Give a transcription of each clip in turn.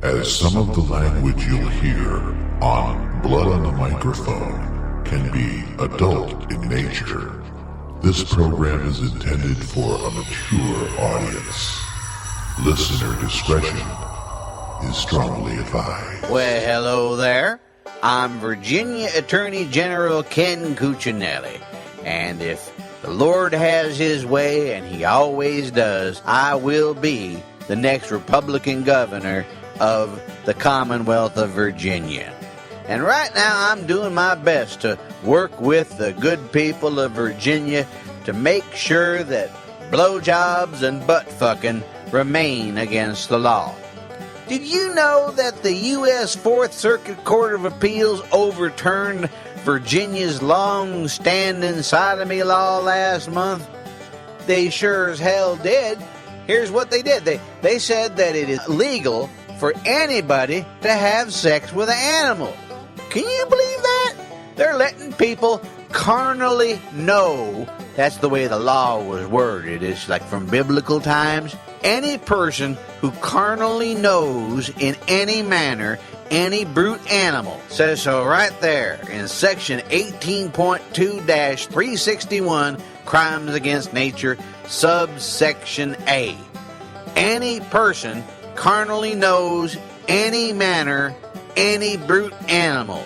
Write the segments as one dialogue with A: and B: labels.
A: as some of the language you'll hear on Blood on the Microphone can be adult in nature. This program is intended for a mature audience. Listener discretion is strongly advised.
B: Well, hello there. I'm Virginia Attorney General Ken Cuccinelli, and if the Lord has his way, and he always does, I will be the next Republican governor of the Commonwealth of Virginia. And right now I'm doing my best to work with the good people of Virginia to make sure that blowjobs and butt fucking remain against the law. Did you know that the U.S. Fourth Circuit Court of Appeals overturned Virginia's long-standing sodomy law last month? They sure as hell did. Here's what they did. They said that it is legal for anybody to have sex with an animal. Can you believe that? They're letting people carnally know. That's the way the law was worded. It's like from biblical times. Any person who carnally knows in any manner any brute animal. Says so right there in section 18.2-361, Crimes Against Nature, subsection A. Any person carnally knows any manner any brute animal,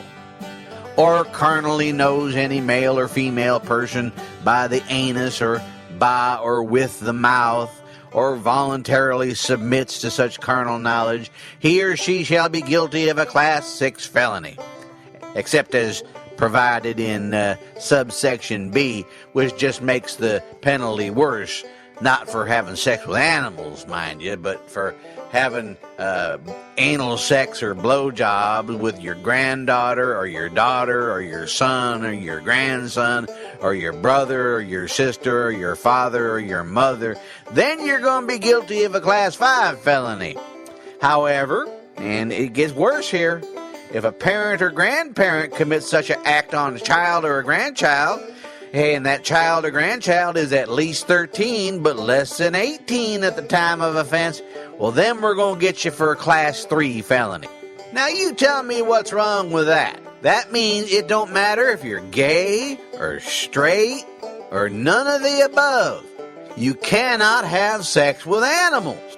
B: or carnally knows any male or female person by the anus or by or with the mouth, or voluntarily submits to such carnal knowledge, he or she shall be guilty of a Class 6 felony, except as provided in subsection B, which just makes the penalty worse, not for having sex with animals, mind you, but for having anal sex or blowjobs with your granddaughter or your daughter or your son or your grandson or your brother or your sister or your father or your mother, then you're going to be guilty of a Class 5 felony. However, and it gets worse here, if a parent or grandparent commits such an act on a child or a grandchild, and that child or grandchild is at least 13 but less than 18 at the time of offense, well, then we're going to get you for a Class 3 felony. Now, you tell me what's wrong with that. That means it don't matter if you're gay or straight or none of the above. You cannot have sex with animals.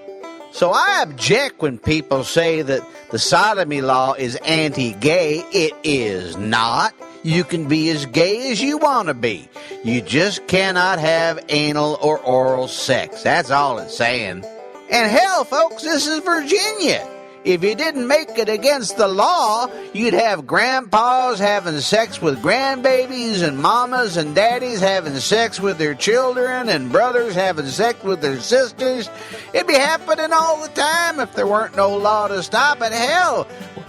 B: So I object when people say that the sodomy law is anti-gay. It is not. You can be as gay as you want to be. You just cannot have anal or oral sex. That's all it's saying. And hell, folks, this is Virginia. If you didn't make it against the law, you'd have grandpas having sex with grandbabies and mamas and daddies having sex with their children and brothers having sex with their sisters. It'd be happening all the time if there weren't no law to stop it. Hell,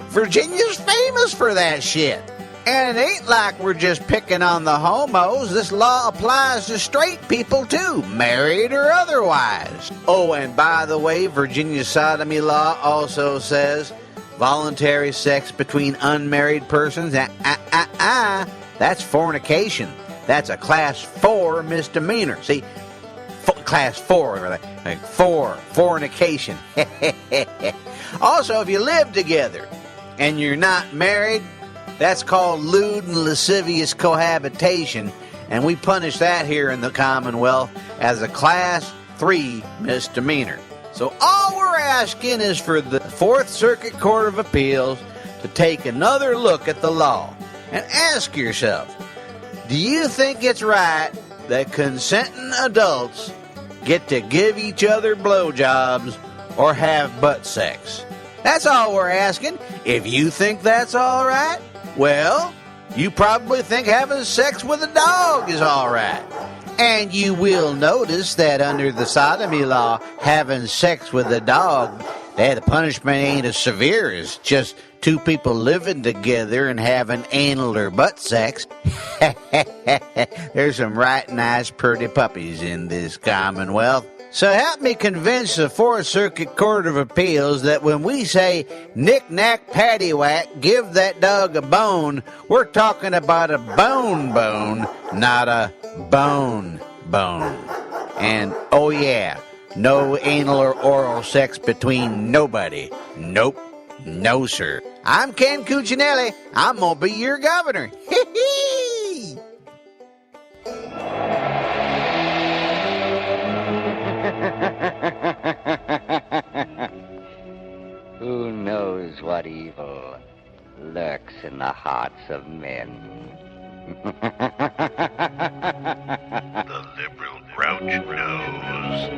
B: Virginia's famous for that shit. And it ain't like we're just picking on the homos. This law applies to straight people too, married or otherwise. Oh, and by the way, Virginia's sodomy law also says voluntary sex between unmarried persons. That's fornication. That's a Class 4 misdemeanor. See, Class 4, like 4, fornication. Also, if you live together and you're not married, that's called lewd and lascivious cohabitation, and we punish that here in the Commonwealth as a Class 3 misdemeanor. So all we're asking is for the Fourth Circuit Court of Appeals to take another look at the law and ask yourself, do you think it's right that consenting adults get to give each other blowjobs or have butt sex? That's all we're asking. If you think that's all right, well, you probably think having sex with a dog is all right. And you will notice that under the sodomy law, having sex with a dog, the punishment ain't as severe as just two people living together and having anal or butt sex. There's some right nice pretty puppies in this Commonwealth. So help me convince the Fourth Circuit Court of Appeals that when we say knick-knack, paddywhack, give that dog a bone, we're talking about a bone, not a bone. And, oh yeah, no anal or oral sex between nobody. Nope. No, sir. I'm Ken Cuccinelli. I'm going to be your governor. Hee-hee!
C: Who knows what evil lurks in the hearts of men?
A: The liberal grouch knows.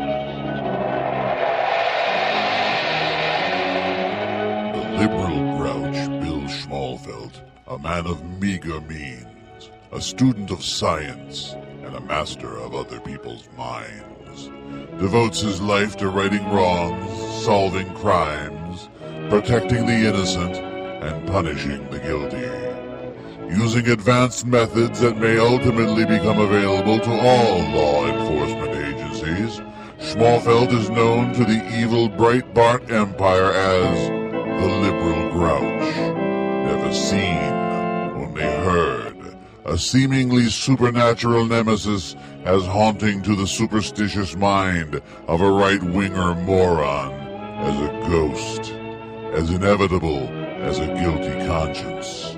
A: The liberal grouch, Bill Schmalfeld, a man of meager means, a student of science, and a master of other people's minds, devotes his life to righting wrongs, solving crimes, protecting the innocent, and punishing the guilty. Using advanced methods that may ultimately become available to all law enforcement agencies, Schmalfeld is known to the evil Breitbart Empire as the Liberal Grouch. Never seen, only heard. A seemingly supernatural nemesis as haunting to the superstitious mind of a right-winger moron as a ghost, as inevitable as a guilty conscience.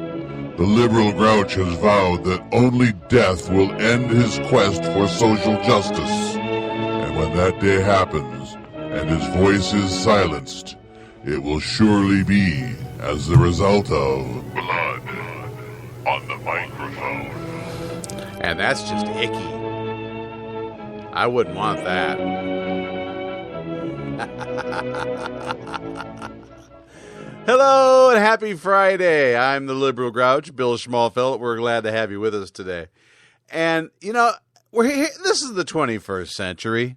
A: The liberal grouch has vowed that only death will end his quest for social justice. And when that day happens, and his voice is silenced, it will surely be as the result of blood on the microphone.
B: And that's just icky. I wouldn't want that. Hello and happy Friday. I'm the Liberal Grouch, Bill Schmalfeld. We're glad to have you with us today. And, we're here. This is the 21st century.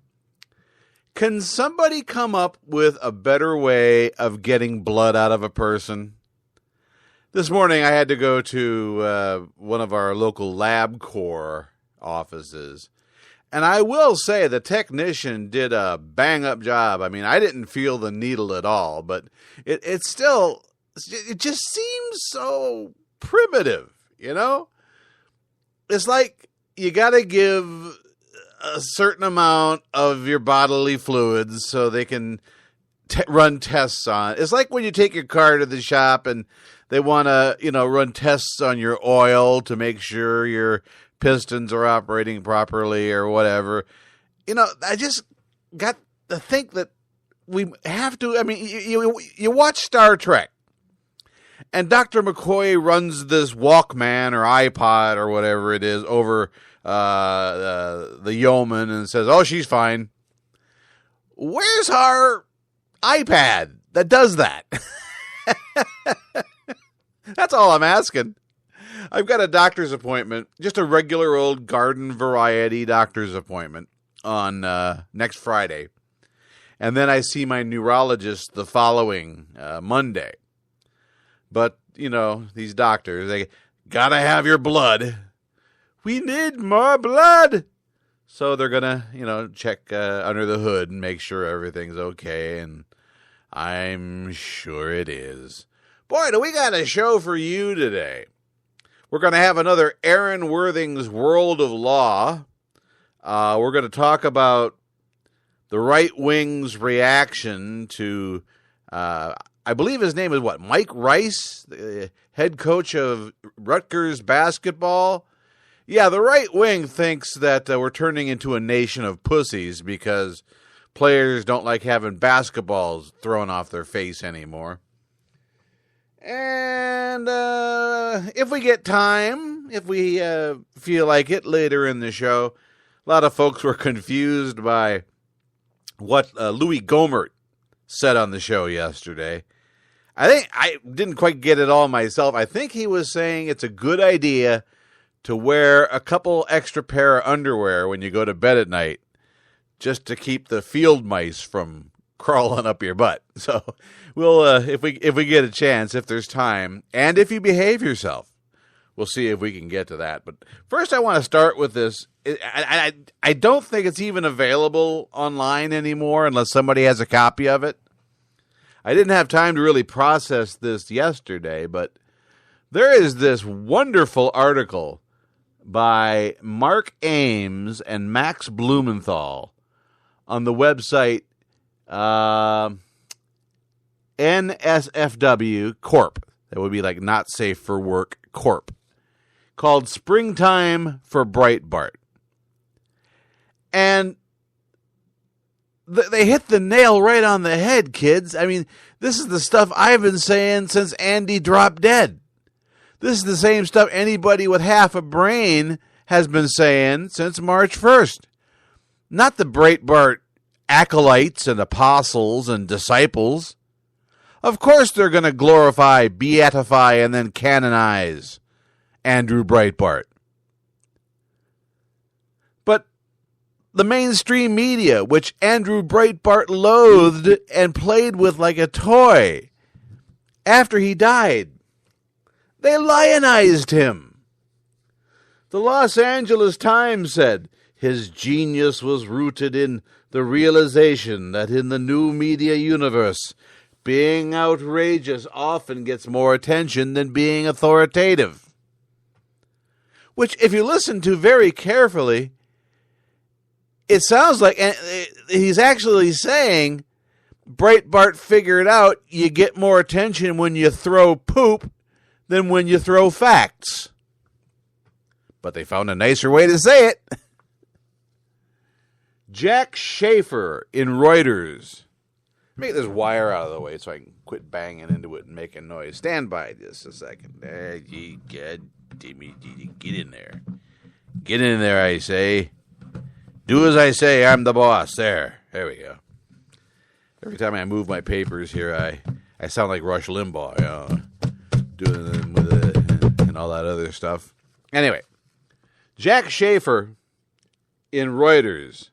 B: Can somebody come up with a better way of getting blood out of a person? This morning I had to go to one of our local LabCorp offices. And I will say the technician did a bang-up job. I mean, I didn't feel the needle at all, but it just seems so primitive, It's like you got to give a certain amount of your bodily fluids so they can run tests on. It's like when you take your car to the shop and they want to, run tests on your oil to make sure your pistons are operating properly or whatever. I just got to think that we have to. I mean, you watch Star Trek, and Dr. McCoy runs this Walkman or iPod or whatever it is over the yeoman and says, "Oh, she's fine." Where's our iPad that does that? That's all I'm asking. I've got a doctor's appointment, just a regular old garden variety doctor's appointment on next Friday. And then I see my neurologist the following Monday. But, these doctors, they gotta have your blood. We need more blood. So they're gonna, check under the hood and make sure everything's okay. And I'm sure it is. Boy, do we got a show for you today. We're going to have another Aaron Worthing's World of Law. We're going to talk about the right wing's reaction to, I believe his name is Mike Rice, the head coach of Rutgers basketball. Yeah, the right wing thinks that we're turning into a nation of pussies because players don't like having basketballs thrown off their face anymore. And if we get time, if we feel like it later in the show, a lot of folks were confused by what Louis Gohmert said on the show yesterday. I think I didn't quite get it all myself. I think he was saying it's a good idea to wear a couple extra pair of underwear when you go to bed at night, just to keep the field mice from crawling up your butt. So we'll, if we get a chance, if there's time, and if you behave yourself, we'll see if we can get to that. But first, I want to start with this. I don't think it's even available online anymore unless somebody has a copy of it. I didn't have time to really process this yesterday, but there is this wonderful article by Mark Ames and Max Blumenthal on the website NSFW Corp. That would be like not safe for work Corp. Called Springtime for Breitbart. And they hit the nail right on the head, kids. I mean, this is the stuff I've been saying since Andy dropped dead. This is the same stuff anybody with half a brain has been saying since March 1st. Not the Breitbart acolytes and apostles and disciples. Of course they're going to glorify, beatify, and then canonize Andrew Breitbart. But the mainstream media, which Andrew Breitbart loathed and played with like a toy after he died, they lionized him. The Los Angeles Times said his genius was rooted in the realization that in the new media universe, being outrageous often gets more attention than being authoritative. Which, if you listen to very carefully, it sounds like he's actually saying Breitbart figured out you get more attention when you throw poop than when you throw facts. But they found a nicer way to say it. Jack Schaefer in Reuters. Make this wire out of the way so I can quit banging into it and making noise. Stand by just a second. Get in there. Get in there, I say. Do as I say, I'm the boss. There we go. Every time I move my papers here, I sound like Rush Limbaugh, you know, doing them with it and all that other stuff. Anyway, Jack Schaefer in Reuters.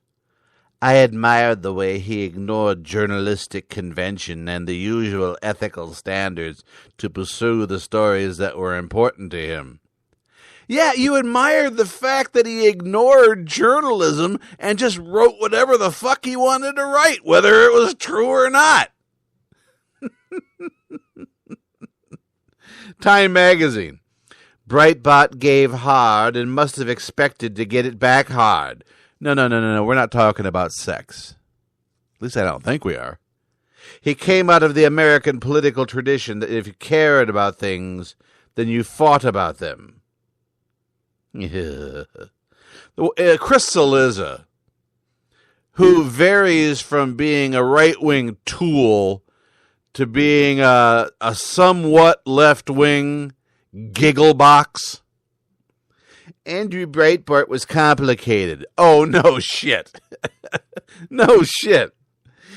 B: I admired the way he ignored journalistic convention and the usual ethical standards to pursue the stories that were important to him. Yeah, you admired the fact that he ignored journalism and just wrote whatever the fuck he wanted to write, whether it was true or not. Time magazine. Breitbart gave hard and must have expected to get it back hard. No. We're not talking about sex. At least I don't think we are. He came out of the American political tradition that if you cared about things, then you fought about them. Chris Cillizza, who varies from being a right-wing tool to being a somewhat left-wing giggle box. Andrew Breitbart was complicated. Oh, no shit. No shit.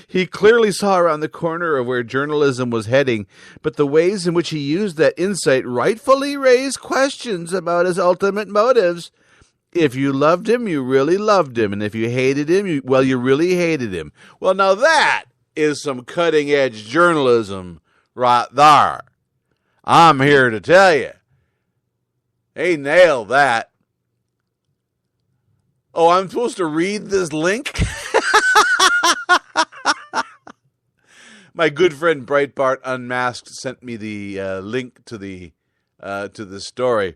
B: He clearly saw around the corner of where journalism was heading, but the ways in which he used that insight rightfully raised questions about his ultimate motives. If you loved him, you really loved him, and if you hated him, you really hated him. Well, now that is some cutting-edge journalism right there. I'm here to tell you. He nailed that. Oh, I'm supposed to read this link? My good friend Breitbart Unmasked sent me the link to the story.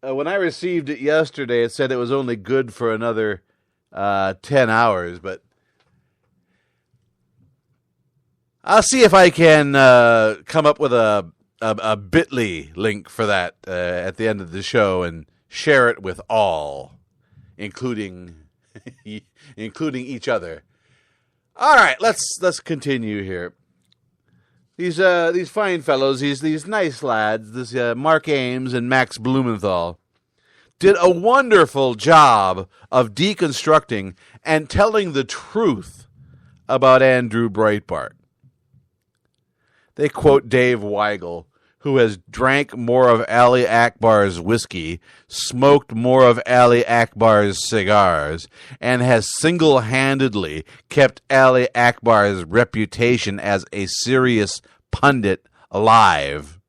B: When I received it yesterday, it said it was only good for another 10 hours, but I'll see if I can come up with a bit.ly link for that at the end of the show and share it with all, including each other. All right, let's continue here. These fine fellows, these nice lads, this Mark Ames and Max Blumenthal, did a wonderful job of deconstructing and telling the truth about Andrew Breitbart. They quote Dave Weigel, who has drank more of Ali Akbar's whiskey, smoked more of Ali Akbar's cigars, and has single-handedly kept Ali Akbar's reputation as a serious pundit alive.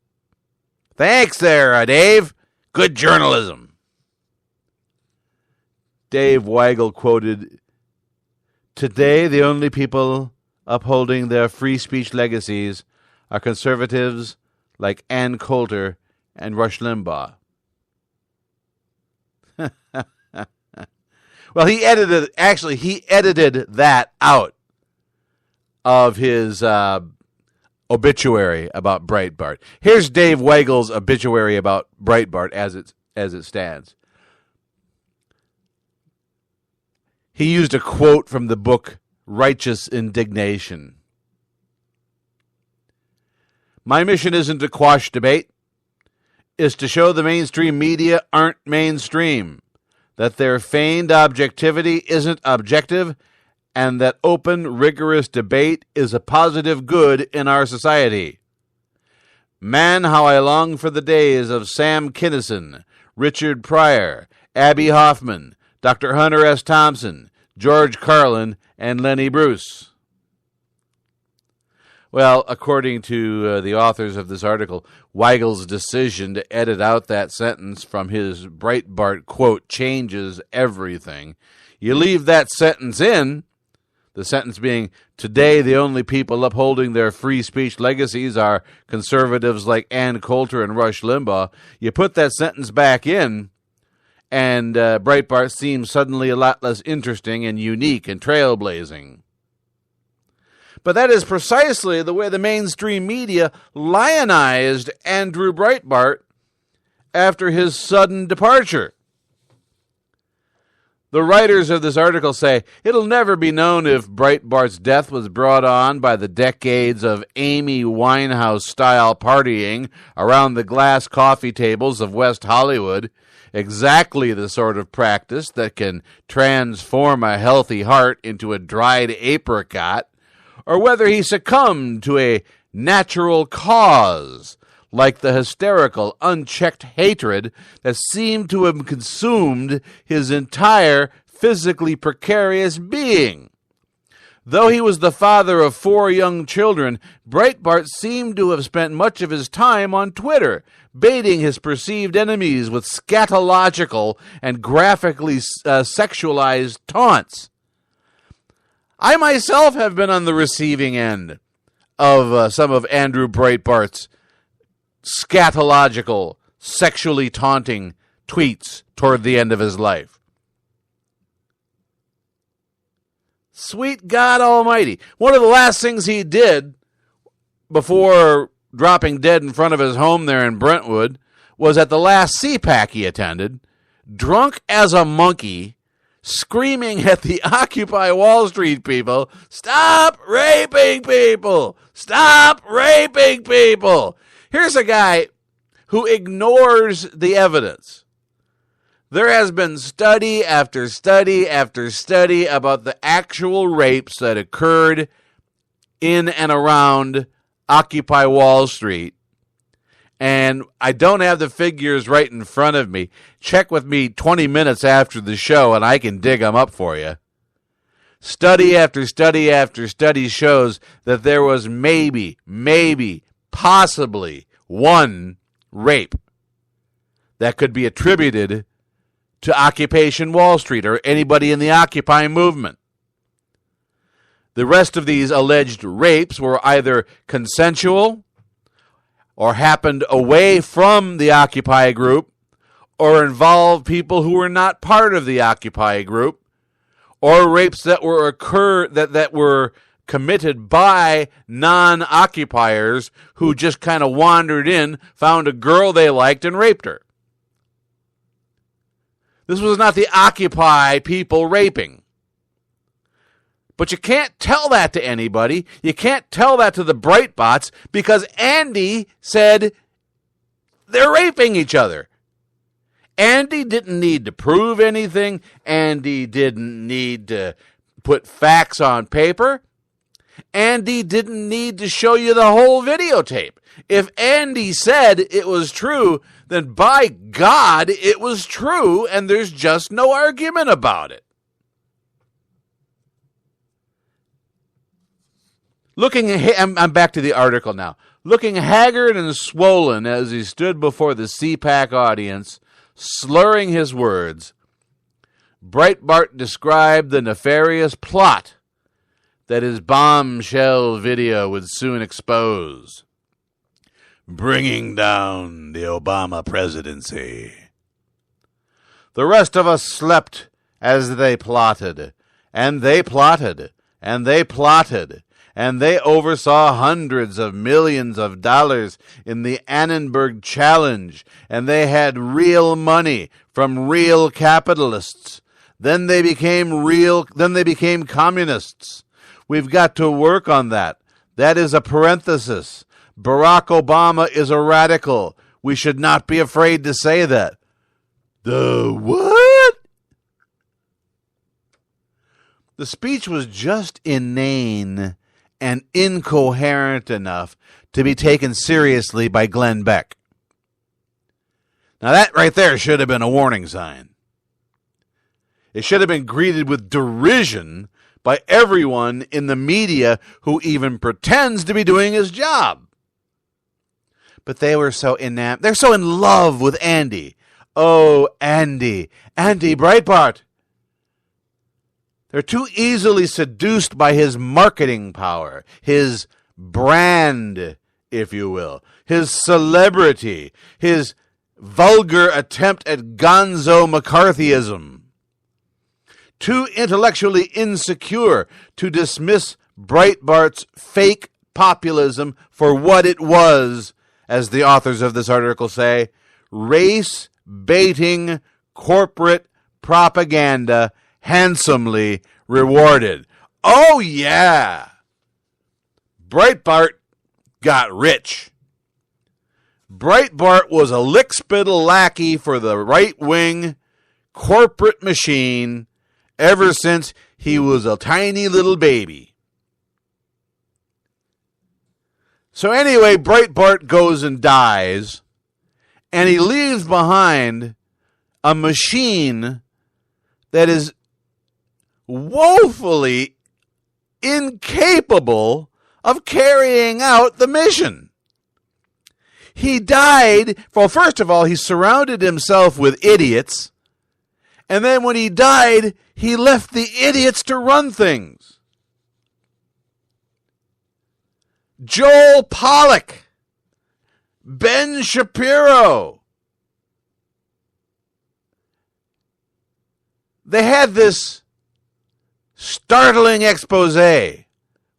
B: Thanks there, Dave. Good journalism. Dave Weigel quoted, "Today, the only people upholding their free speech legacies are conservatives like Ann Coulter and Rush Limbaugh." Well, he edited that out of his
D: obituary about Breitbart. Here's Dave Weigel's obituary about Breitbart as it stands. He used a quote from the book Righteous Indignation. My mission isn't to quash debate. It's to show the mainstream media aren't mainstream, that their feigned objectivity isn't objective, and that open, rigorous debate is a positive good in our society. Man, how I long for the days of Sam Kinison, Richard Pryor, Abby Hoffman, Dr. Hunter S. Thompson, George Carlin, and Lenny Bruce. Well, according to the authors of this article, Weigel's decision to edit out that sentence from his Breitbart quote changes everything. You leave that sentence in, the sentence being, today the only people upholding their free speech legacies are conservatives like Ann Coulter and Rush Limbaugh. You put that sentence back in, and Breitbart seems suddenly a lot less interesting and unique and trailblazing. But that is precisely the way the mainstream media lionized Andrew Breitbart after his sudden departure. The writers of this article say, it'll never be known if Breitbart's death was brought on by the decades of Amy Winehouse-style partying around the glass coffee tables of West Hollywood, exactly the sort of practice that can transform a healthy heart into a dried apricot, or whether he succumbed to a natural cause, like the hysterical, unchecked hatred that seemed to have consumed his entire physically precarious being. Though he was the father of 4 young children, Breitbart seemed to have spent much of his time on Twitter, baiting his perceived enemies with scatological and graphically sexualized taunts. I myself have been on the receiving end of some of Andrew Breitbart's scatological, sexually taunting tweets toward the end of his life. Sweet God Almighty. One of the last things he did before dropping dead in front of his home there in Brentwood was at the last CPAC he attended, drunk as a monkey, screaming at the Occupy Wall Street people, stop raping people! Stop raping people! Here's a guy who ignores the evidence. There has been study after study after study about the actual rapes that occurred in and around Occupy Wall Street. And I don't have the figures right in front of me. Check with me 20 minutes after the show and I can dig them up for you. Study after study after study shows that there was maybe, possibly one rape that could be attributed to Occupation Wall Street or anybody in the Occupy movement. The rest of these alleged rapes were either consensual or happened away from the Occupy group, or involved people who were not part of the Occupy group, or rapes that were committed by non-occupiers who just kind of wandered in, found a girl they liked, and raped her. This was not the Occupy people raping. But you can't tell that to anybody. You can't tell that to the Breitbots because Andy said they're raping each other. Andy didn't need to prove anything. Andy didn't need to put facts on paper. Andy didn't need to show you the whole videotape. If Andy said it was true, then by God, it was true, and there's just no argument about it. I'm back to the article now. Looking haggard and swollen as he stood before the CPAC audience, slurring his words, Breitbart described the nefarious plot that his bombshell video would soon expose. Bringing down the Obama presidency. The rest of us slept as they plotted, and they plotted, and they plotted, and they oversaw hundreds of millions of dollars in the Annenberg Challenge, and they had real money from real capitalists. Then they became communists. We've got to work on that. That is a parenthesis. Barack Obama is a radical. We should not be afraid to say that. The what? The speech was just inane and incoherent enough to be taken seriously by Glenn Beck. Now that right there should have been a warning sign. It should have been greeted with derision by everyone in the media who even pretends to be doing his job. But they were so they're so in love with Andy. Oh, Andy Breitbart. They're too easily seduced by his marketing power, his brand, if you will, his celebrity, his vulgar attempt at gonzo McCarthyism. Too intellectually insecure to dismiss Breitbart's fake populism for what it was, as the authors of this article say, race-baiting corporate propaganda handsomely rewarded. Oh, yeah. Breitbart got rich. Breitbart was a lickspittle lackey for the right-wing corporate machine ever since he was a tiny little baby. So anyway, Breitbart goes and dies, and he leaves behind a machine that is woefully incapable of carrying out the mission. He died, well, first of all, he surrounded himself with idiots, and then when he died, he left the idiots to run things. Joel Pollack, Ben Shapiro. They had this startling expose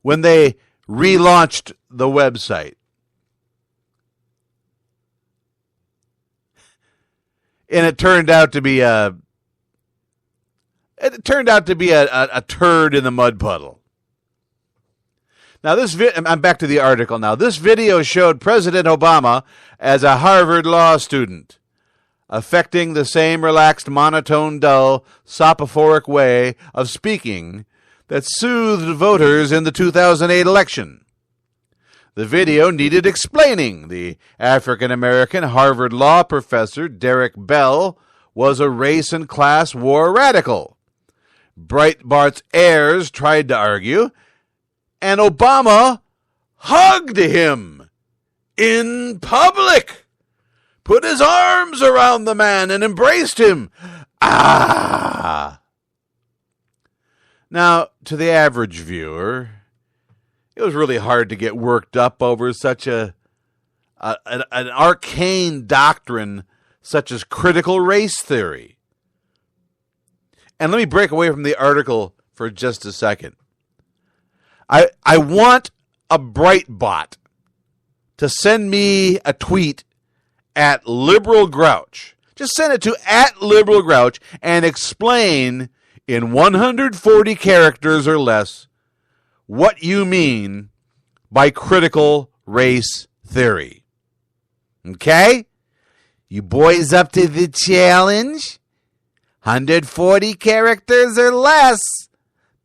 D: when they relaunched the website. And it turned out to be a turd in the mud puddle. Now I'm back to the article now. This video showed President Obama as a Harvard law student, affecting the same relaxed, monotone, dull, sopophoric way of speaking that soothed voters in the 2008 election. The video needed explaining. The African-American Harvard law professor, Derek Bell, was a race and class war radical. Breitbart's heirs tried to argue, and Obama hugged him in public, put his arms around the man and embraced him. Ah! Now, to the average viewer, it was really hard to get worked up over such an arcane doctrine such as critical race theory. And let me break away from the article for just a second. I want a Breitbot to send me a tweet at Liberal Grouch. Just send it to at Liberal Grouch and explain in 140 characters or less what you mean by critical race theory. Okay? You boys up to the challenge? 140 characters or less.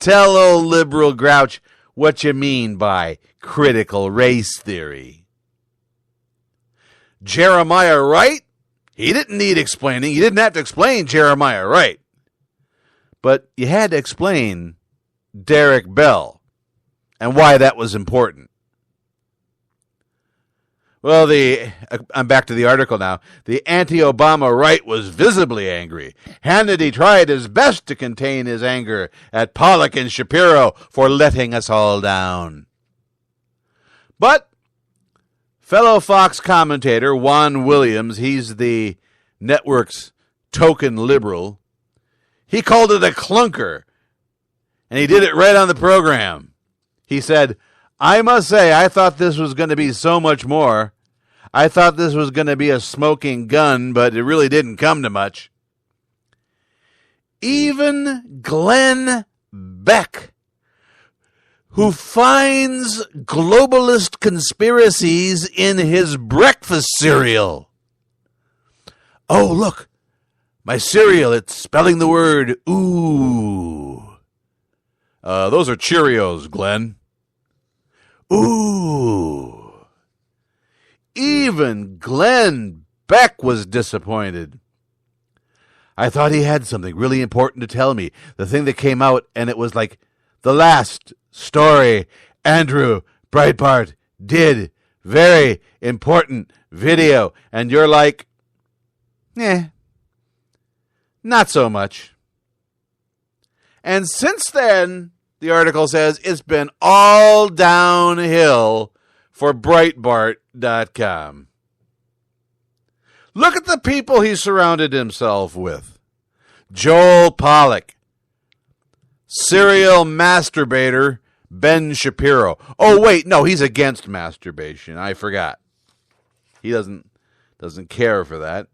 D: Tell old Liberal Grouch what you mean by critical race theory. Jeremiah Wright? He didn't need explaining. You didn't have to explain Jeremiah Wright. But you had to explain Derek Bell and why that was important. Well, I'm back to the article now. The anti-Obama right was visibly angry. Hannity tried his best to contain his anger at Pollack and Shapiro for letting us all down. But fellow Fox commentator Juan Williams, he's the network's token liberal, he called it a clunker, and he did it right on the program. He said, I must say, I thought this was going to be so much more. I thought this was going to be a smoking gun, but it really didn't come to much. Even Glenn Beck, who finds globalist conspiracies in his breakfast cereal. Oh, look, my cereal, it's spelling the word ooh. Those are Cheerios, Glenn. Ooh. Even Glenn Beck was disappointed. I thought he had something really important to tell me. The thing that came out, and it was like, the last story Andrew Breitbart did. Very important video. And you're like, not so much. And since then, the article says, it's been all downhill for Breitbart.com. Look at the people he surrounded himself with. Joel Pollack. Serial masturbator Ben Shapiro. Oh, wait, no, he's against masturbation. I forgot. He doesn't care for that.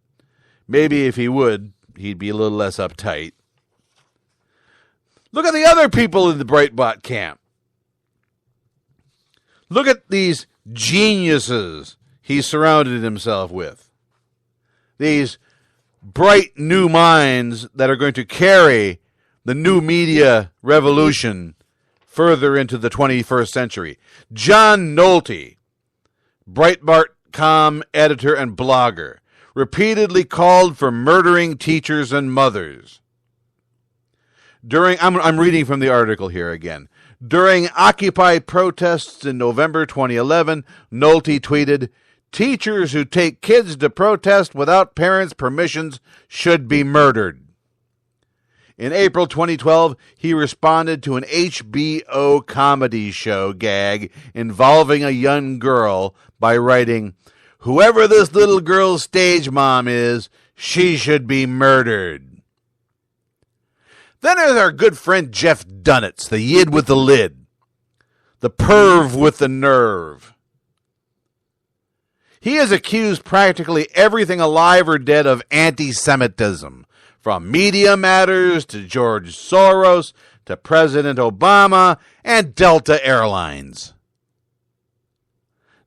D: Maybe if he would, he'd be a little less uptight. Look at the other people in the Breitbart camp. Look at these geniuses he surrounded himself with. These bright new minds that are going to carry the new media revolution further into the 21st century. John Nolte, Breitbart.com editor and blogger, repeatedly called for murdering teachers and mothers. I'm reading from the article here again. During Occupy protests in November 2011, Nolte tweeted, "Teachers who take kids to protest without parents' permissions should be murdered." In April 2012, he responded to an HBO comedy show gag involving a young girl by writing, "Whoever this little girl's stage mom is, she should be murdered." Then there's our good friend Jeff Dunetz, the yid with the lid, the perv with the nerve. He has accused practically everything alive or dead of anti-Semitism, from Media Matters to George Soros to President Obama and Delta Airlines.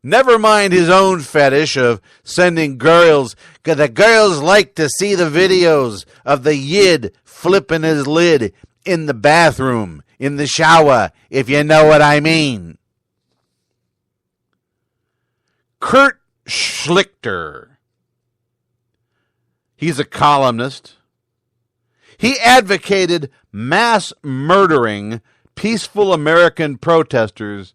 D: Never mind his own fetish of sending girls, because the girls like to see the videos of the yid flipping his lid in the bathroom, in the shower, if you know what I mean. Kurt Schlichter. He's a columnist. He advocated mass murdering peaceful American protesters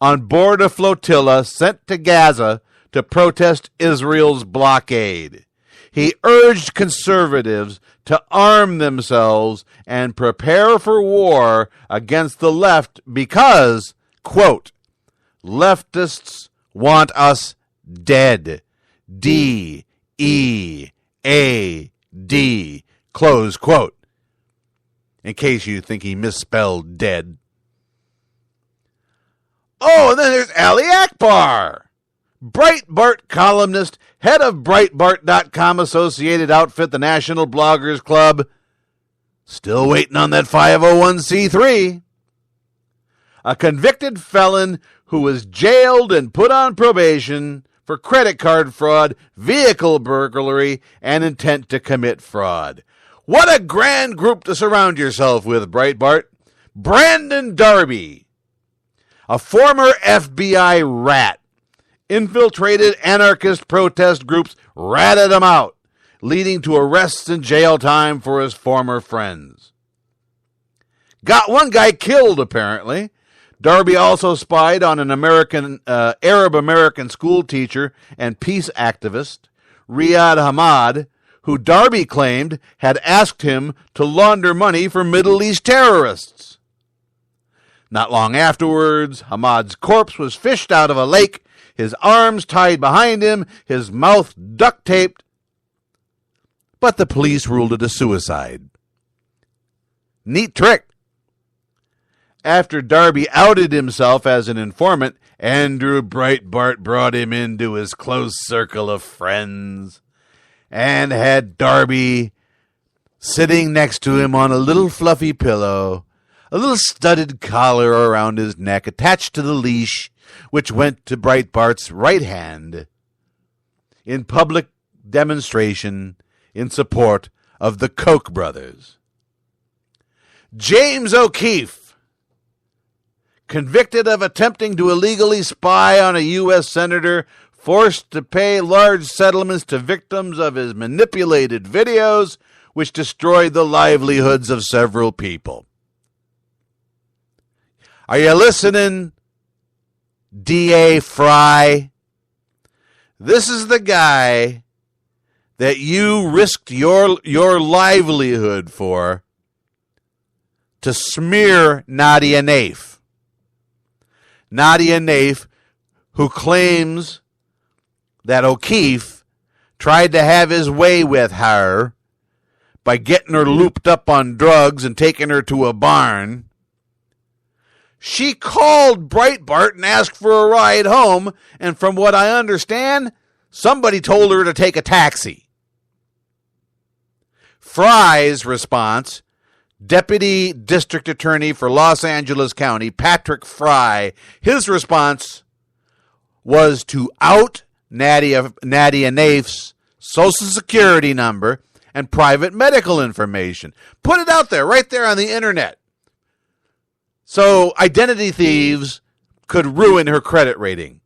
D: on board a flotilla sent to Gaza to protest Israel's blockade. He urged conservatives to arm themselves and prepare for war against the left because, quote, leftists want us dead. D-E-A-D, close quote. In case you think he misspelled dead. Oh, and then there's Ali Akbar, Breitbart columnist, head of Breitbart.com associated outfit, the National Bloggers Club. Still waiting on that 501c3. A convicted felon who was jailed and put on probation for credit card fraud, vehicle burglary, and intent to commit fraud. What a grand group to surround yourself with, Breitbart. Brandon Darby, a former FBI rat, infiltrated anarchist protest groups, ratted them out, leading to arrests and jail time for his former friends. Got one guy killed, apparently. Darby also spied on an Arab-American school teacher and peace activist, Riyad Hamad, who Darby claimed had asked him to launder money for Middle East terrorists. Not long afterwards, Hamad's corpse was fished out of a lake, his arms tied behind him, his mouth duct-taped, but the police ruled it a suicide. Neat trick. After Darby outed himself as an informant, Andrew Breitbart brought him into his close circle of friends and had Darby sitting next to him on a little fluffy pillow, a little studded collar around his neck attached to the leash, which went to Breitbart's right hand, in public demonstration in support of the Koch brothers. James O'Keefe, convicted of attempting to illegally spy on a U.S. senator, forced to pay large settlements to victims of his manipulated videos, which destroyed the livelihoods of several people. Are you listening, D.A. Fry? This is the guy that you risked your livelihood for to smear Nadia Naif. Nadia Naif, who claims that O'Keefe tried to have his way with her by getting her looped up on drugs and taking her to a barn. She called Breitbart and asked for a ride home, and from what I understand, somebody told her to take a taxi. Fry's response, Deputy District Attorney for Los Angeles County, Patrick Fry, his response was to out Nadia Naif's Social Security number and private medical information. Put it out there, right there on the internet. So identity thieves could ruin her credit rating.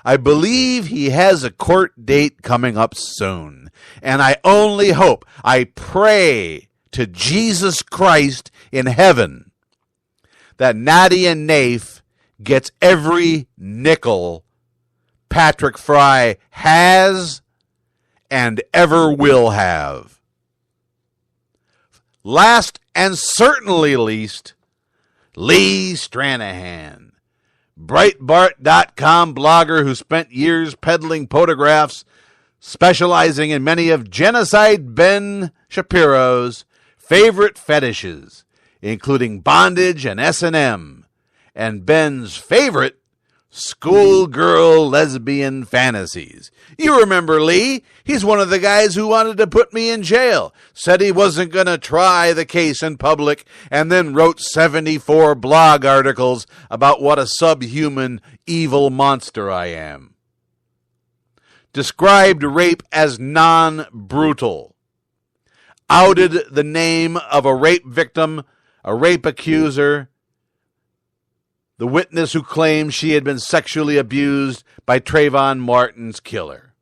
D: I believe he has a court date coming up soon. And I only hope, I pray to Jesus Christ in heaven that Nadia Naif gets every nickel Patrick Fry has and ever will have. Last and certainly least, Lee Stranahan, Breitbart.com blogger who spent years peddling photographs specializing in many of Genocide Ben Shapiro's favorite fetishes, including bondage and S&M, and Ben's favorite schoolgirl lesbian fantasies. You remember Lee? He's one of the guys who wanted to put me in jail, said he wasn't going to try the case in public, and then wrote 74 blog articles about what a subhuman, evil monster I am. Described rape as non-brutal. Outed the name of a rape victim, a rape accuser, the witness who claimed she had been sexually abused by Trayvon Martin's killer.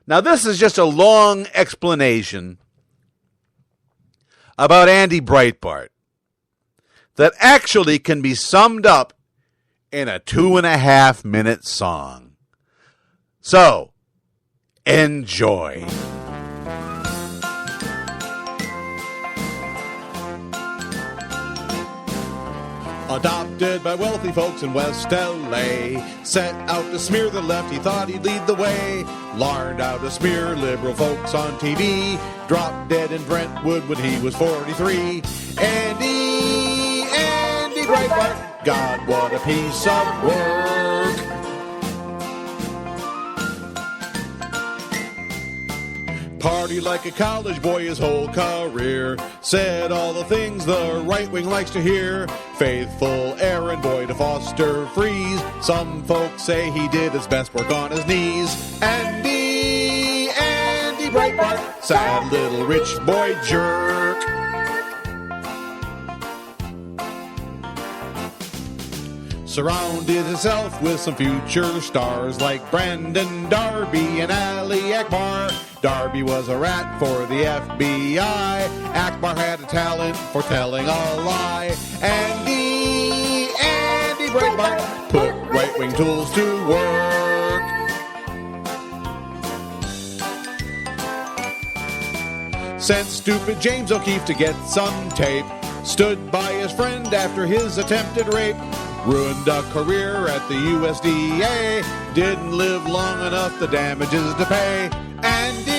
D: Now, this is just a long explanation about Andy Breitbart that actually can be summed up in a 2.5-minute song. So, enjoy.
E: Adopted by wealthy folks in West L.A. Set out to smear the left, he thought he'd lead the way. Learned how to smear liberal folks on TV. Dropped dead in Brentwood when he was 43. Andy Breitbart, God, what a piece of work. Party like a college boy his whole career. Said all the things the right wing likes to hear. Faithful errand boy to Foster Freeze. Some folks say he did his best work on his knees. Andy Breitbart, sad little rich boy jerk. Surrounded himself with some future stars like Brandon Darby and Ali Akbar. Darby was a rat for the FBI. Akbar had a talent for telling a lie. Andy Breitbart put right-wing tools to work. Sent stupid James O'Keefe to get some tape. Stood by his friend after his attempted rape. Ruined a career at the USDA. Didn't live long enough, the damages to pay. Andy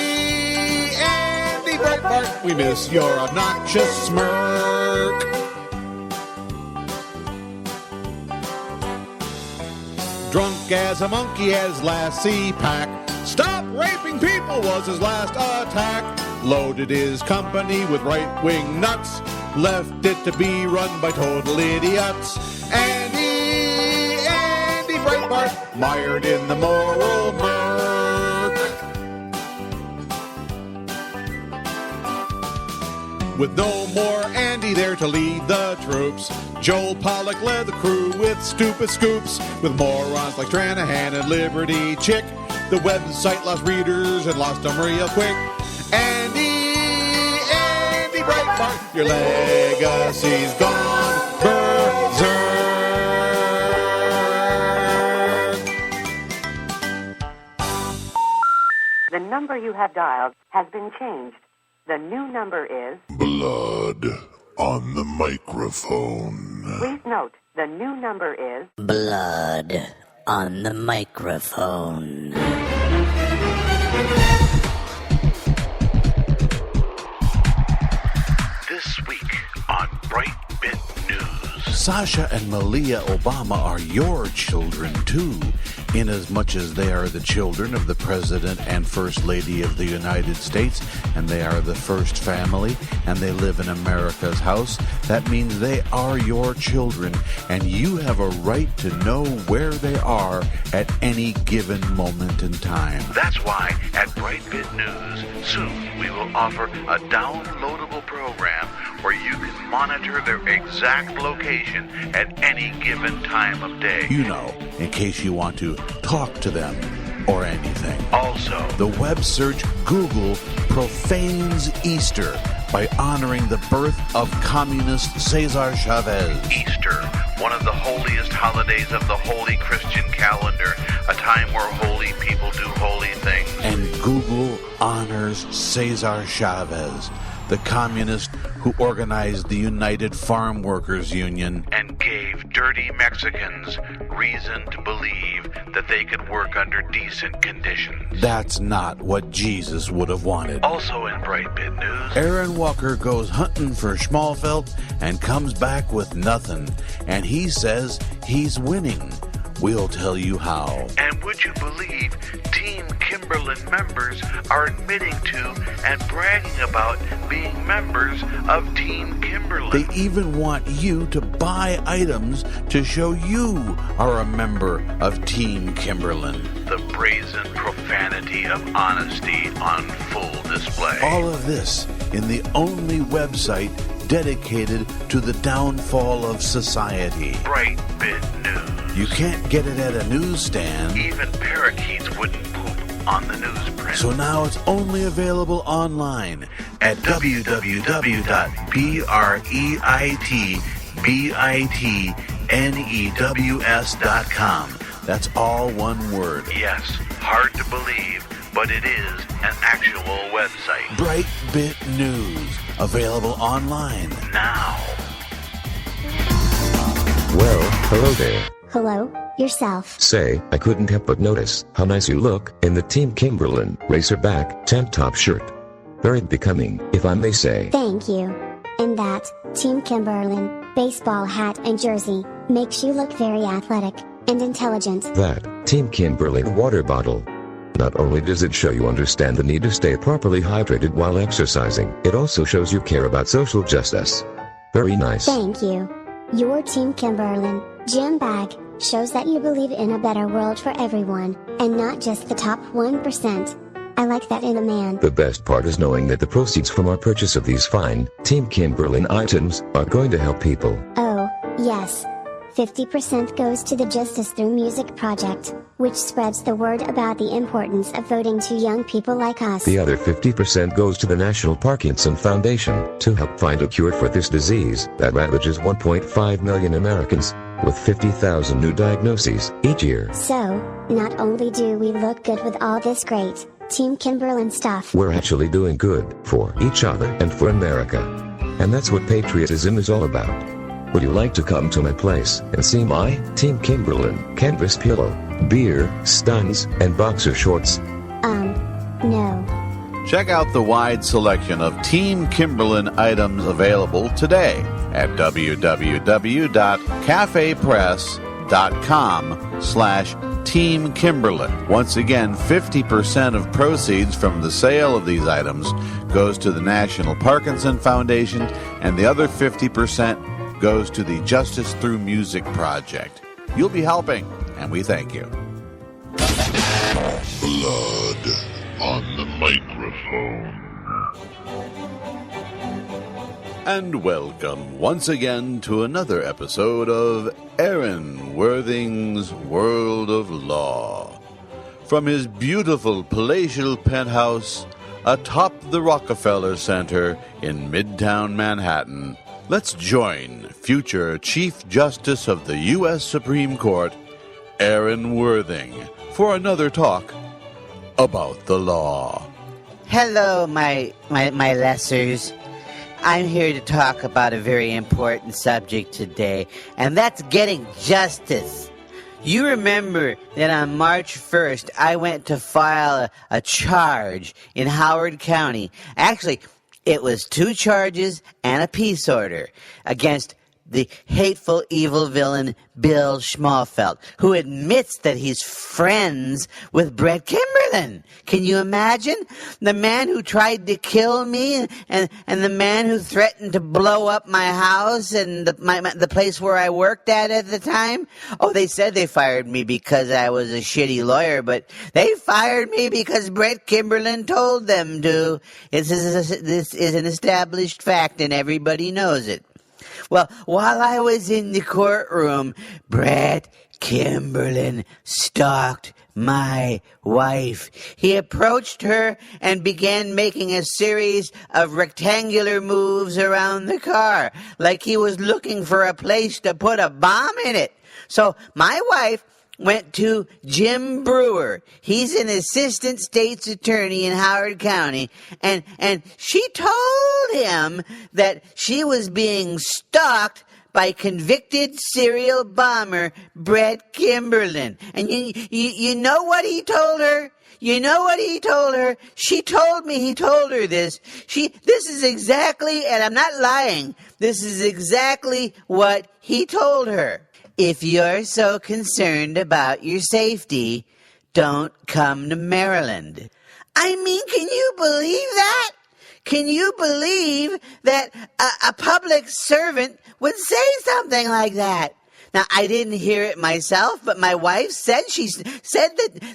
E: Breitbart, we miss your obnoxious smirk. Drunk as a monkey at his last CPAC. Stop raping people was his last attack. Loaded his company with right-wing nuts. Left it to be run by total idiots. Andy Breitbart, mired in the moral murk. With no more Andy there to lead the troops, Joel Pollack led the crew with stupid scoops. With morons like Tranahan and Liberty Chick, the website lost readers and lost them real quick. Andy Breitbart, your legacy's gone berserk.
F: The number you have dialed has been changed. The new number is...
A: Blood on the microphone.
F: Please note, the new number is...
G: Blood on the microphone.
B: This week on Brightbit News.
D: Sasha and Malia Obama are your children, too, inasmuch as they are the children of the President and First Lady of the United States, and they are the first family, and they live in America's house. That means they are your children, and you have a right to know where they are at any given moment in time.
B: That's why at Brightbit News, soon we will offer a downloadable program where you can monitor their exact location at any given time of day.
D: You know, in case you want to talk to them or anything.
B: Also,
D: the web search Google profanes Easter by honoring the birth of communist Cesar Chavez.
B: Easter, one of the holiest holidays of the holy Christian calendar, a time where holy people do holy things.
D: And Google honors Cesar Chavez, the communist who organized the United Farm Workers Union
B: and gave dirty Mexicans reason to believe that they could work under decent conditions.
D: That's not what Jesus would have wanted.
B: Also in Brightbit News,
D: Aaron Walker goes hunting for Schmalfelt and comes back with nothing, and he says he's winning. We'll tell you how.
B: And would you believe Team Kimberlin members are admitting to and bragging about being members of Team Kimberlin?
D: They even want you to buy items to show you are a member of Team Kimberlin.
B: The brazen profanity of honesty on full display.
D: All of this in the only website dedicated to the downfall of society.
B: Brightbit News.
D: You can't get it at a newsstand.
B: Even parakeets wouldn't poop on the newsprint.
D: So now it's only available online at www.breitbitnews.com. That's all one word.
B: Yes, hard to believe, but it is an actual website.
D: Brightbit News, available online now.
H: Well, hello there.
I: Hello, yourself.
H: Say, I couldn't help but notice how nice you look in the Team Kimberlin racerback tank top shirt. Very becoming, if I may say.
I: Thank you. And that Team Kimberlin baseball hat and jersey makes you look very athletic and intelligent.
H: That Team Kimberlin water bottle. Not only does it show you understand the need to stay properly hydrated while exercising, it also shows you care about social justice. Very nice.
I: Thank you. Your Team Kimberlin gym bag shows that you believe in a better world for everyone, and not just the top 1%. I like that in a man.
H: The best part is knowing that the proceeds from our purchase of these fine Team Kimberlin items are going to help people.
I: Oh, yes. 50% goes to the Justice Through Music project, which spreads the word about the importance of voting to young people like us.
H: The other 50% goes to the National Parkinson Foundation, to help find a cure for this disease that ravages 1.5 million Americans, with 50,000 new diagnoses each year.
I: So, not only do we look good with all this great Team Kimberlin stuff,
H: we're actually doing good for each other and for America. And that's what patriotism is all about. Would you like to come to my place and see my Team Kimberlin canvas pillow, beer, stuns, and boxer shorts?
I: No.
D: Check out the wide selection of Team Kimberlin items available today at www.cafepress.com. patreon.com/Team Kimberlin. Once again, 50% of proceeds from the sale of these items goes to the National Parkinson Foundation, and the other 50% goes to the Justice Through Music Project. You'll be helping, and we thank you.
A: Blood on the microphone.
D: And welcome once again to another episode of Aaron Worthing's World of Law. From his beautiful palatial penthouse atop the Rockefeller Center in Midtown Manhattan, let's join future Chief Justice of the U.S. Supreme Court, Aaron Worthing, for another talk about the law.
J: Hello, my lessers. I'm here to talk about a very important subject today, and that's getting justice. You remember that on March 1st, I went to file a charge in Howard County. Actually, it was 2 charges and a peace order against the hateful, evil villain Bill Schmalfeld, who admits that he's friends with Brett Kimberlin. Can you imagine? The man who tried to kill me and the man who threatened to blow up my house and the place where I worked at the time. Oh, they said they fired me because I was a shitty lawyer, but they fired me because Brett Kimberlin told them to. This is an established fact, and everybody knows it. Well, while I was in the courtroom, Brett Kimberlin stalked my wife. He approached her and began making a series of rectangular moves around the car, like he was looking for a place to put a bomb in it. So my wife went to Jim Brewer. He's an assistant state's attorney in Howard County, and she told him that she was being stalked by convicted serial bomber Brett Kimberlin. And you know what he told her? You know what he told her? She told me he told her this. This is exactly, and I'm not lying, this is exactly what he told her. If you're so concerned about your safety, don't come to Maryland. I mean, can you believe that? Can you believe that a public servant would say something like that? Now, I didn't hear it myself, but my wife said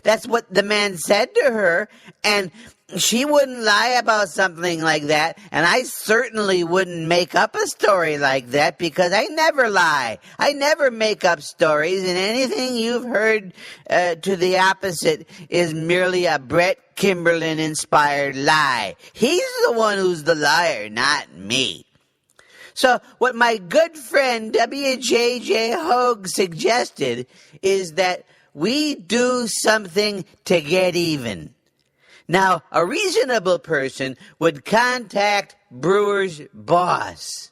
J: that's what the man said to her, and she wouldn't lie about something like that, and I certainly wouldn't make up a story like that because I never lie. I never make up stories, and anything you've heard to the opposite is merely a Brett Kimberlin-inspired lie. He's the one who's the liar, not me. So what my good friend W.J.J. Hogue suggested is that we do something to get even. Now, a reasonable person would contact Brewer's boss.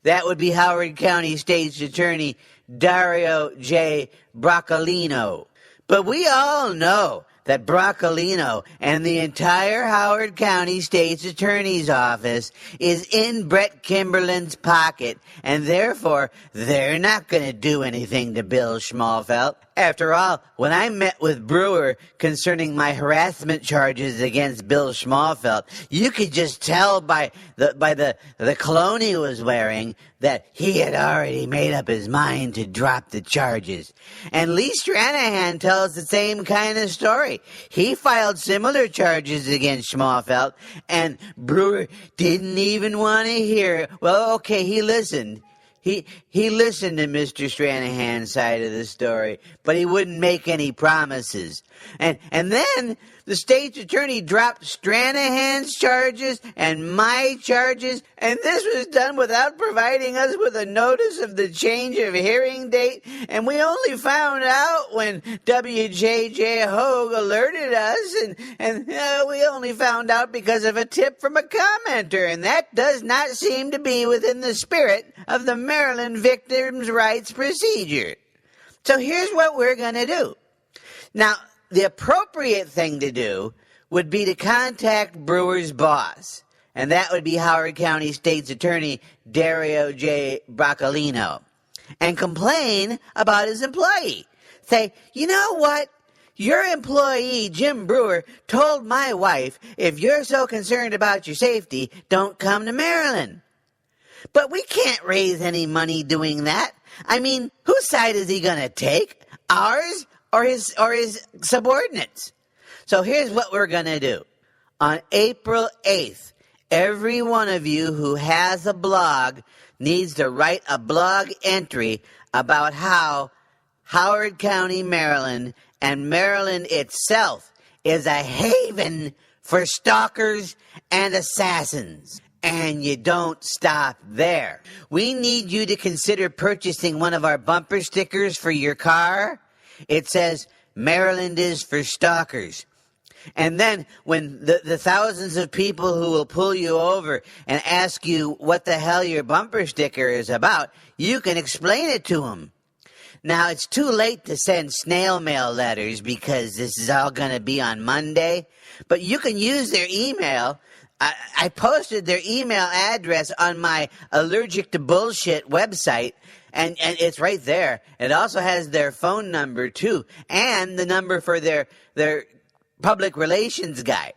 J: That would be Howard County State's Attorney Dario J. Broccolino. But we all know that Broccolino and the entire Howard County State's Attorney's Office is in Brett Kimberlin's pocket, and therefore they're not going to do anything to Bill Schmalfeld. After all, when I met with Brewer concerning my harassment charges against Bill Schmalfeld, you could just tell by the cologne he was wearing that he had already made up his mind to drop the charges. And Lee Stranahan tells the same kind of story. He filed similar charges against Schmalfeld, and Brewer didn't even want to hear it. Well, okay, he listened. He listened to Mr. Stranahan's side of the story, but he wouldn't make any promises. And then the state's attorney dropped Stranahan's charges and my charges, and this was done without providing us with a notice of the change of hearing date, and we only found out when W.J.J. Hogue alerted us, and we only found out because of a tip from a commenter, and that does not seem to be within the spirit of the Maryland Victims' Rights Procedure. So here's what we're going to do. Now, the appropriate thing to do would be to contact Brewer's boss, and that would be Howard County State's Attorney Dario J. Broccolino. and complain about his employee. Say, you know what? Your employee, Jim Brewer, told my wife, if you're so concerned about your safety, don't come to Maryland. But we can't raise any money doing that. I mean, whose side is he going to take? Ours or his subordinates? So here's what we're going to do. On April 8th, every one of you who has a blog needs to write a blog entry about how Howard County, Maryland, and Maryland itself is a haven for stalkers and assassins. And you don't stop there. We need you to consider purchasing one of our bumper stickers for your car. It says, Maryland is for stalkers. And then when the thousands of people who will pull you over and ask you what the hell your bumper sticker is about, you can explain it to them. Now, it's too late to send snail mail letters because this is all going to be on Monday, but you can use their email. I posted their email address on my Allergic to Bullshit website, and it's right there. It also has their phone number, too, and the number for their public relations guy.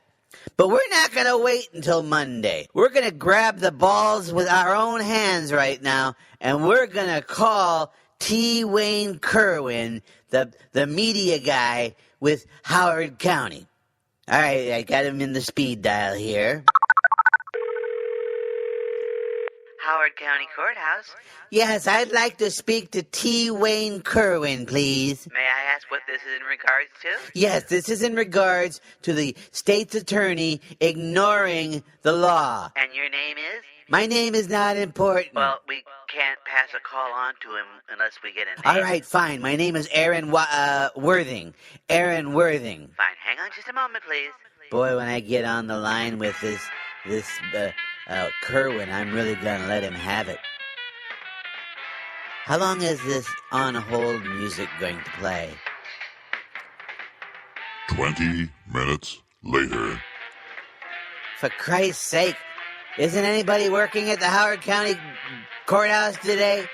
J: But we're not going to wait until Monday. We're going to grab the balls with our own hands right now, and we're going to call T. Wayne Kerwin, the media guy with Howard County. All right, I got him in the speed dial here. Howard County Courthouse? Yes, I'd like to speak to T. Wayne Kerwin, please.
K: May I ask what this is in regards to?
J: Yes, this is in regards to the state's attorney ignoring the law.
K: And your name is?
J: My name is not important.
K: Well, we can't pass a call on to him unless we get a name.
J: All right, fine. My name is Aaron Worthing. Aaron Worthing.
K: Fine. Hang on just a moment, please.
J: Boy, when I get on the line with this Kerwin, I'm really gonna let him have it. How long is this on hold music going to play?
A: 20 minutes later.
J: For Christ's sake, isn't anybody working at the Howard County Courthouse today?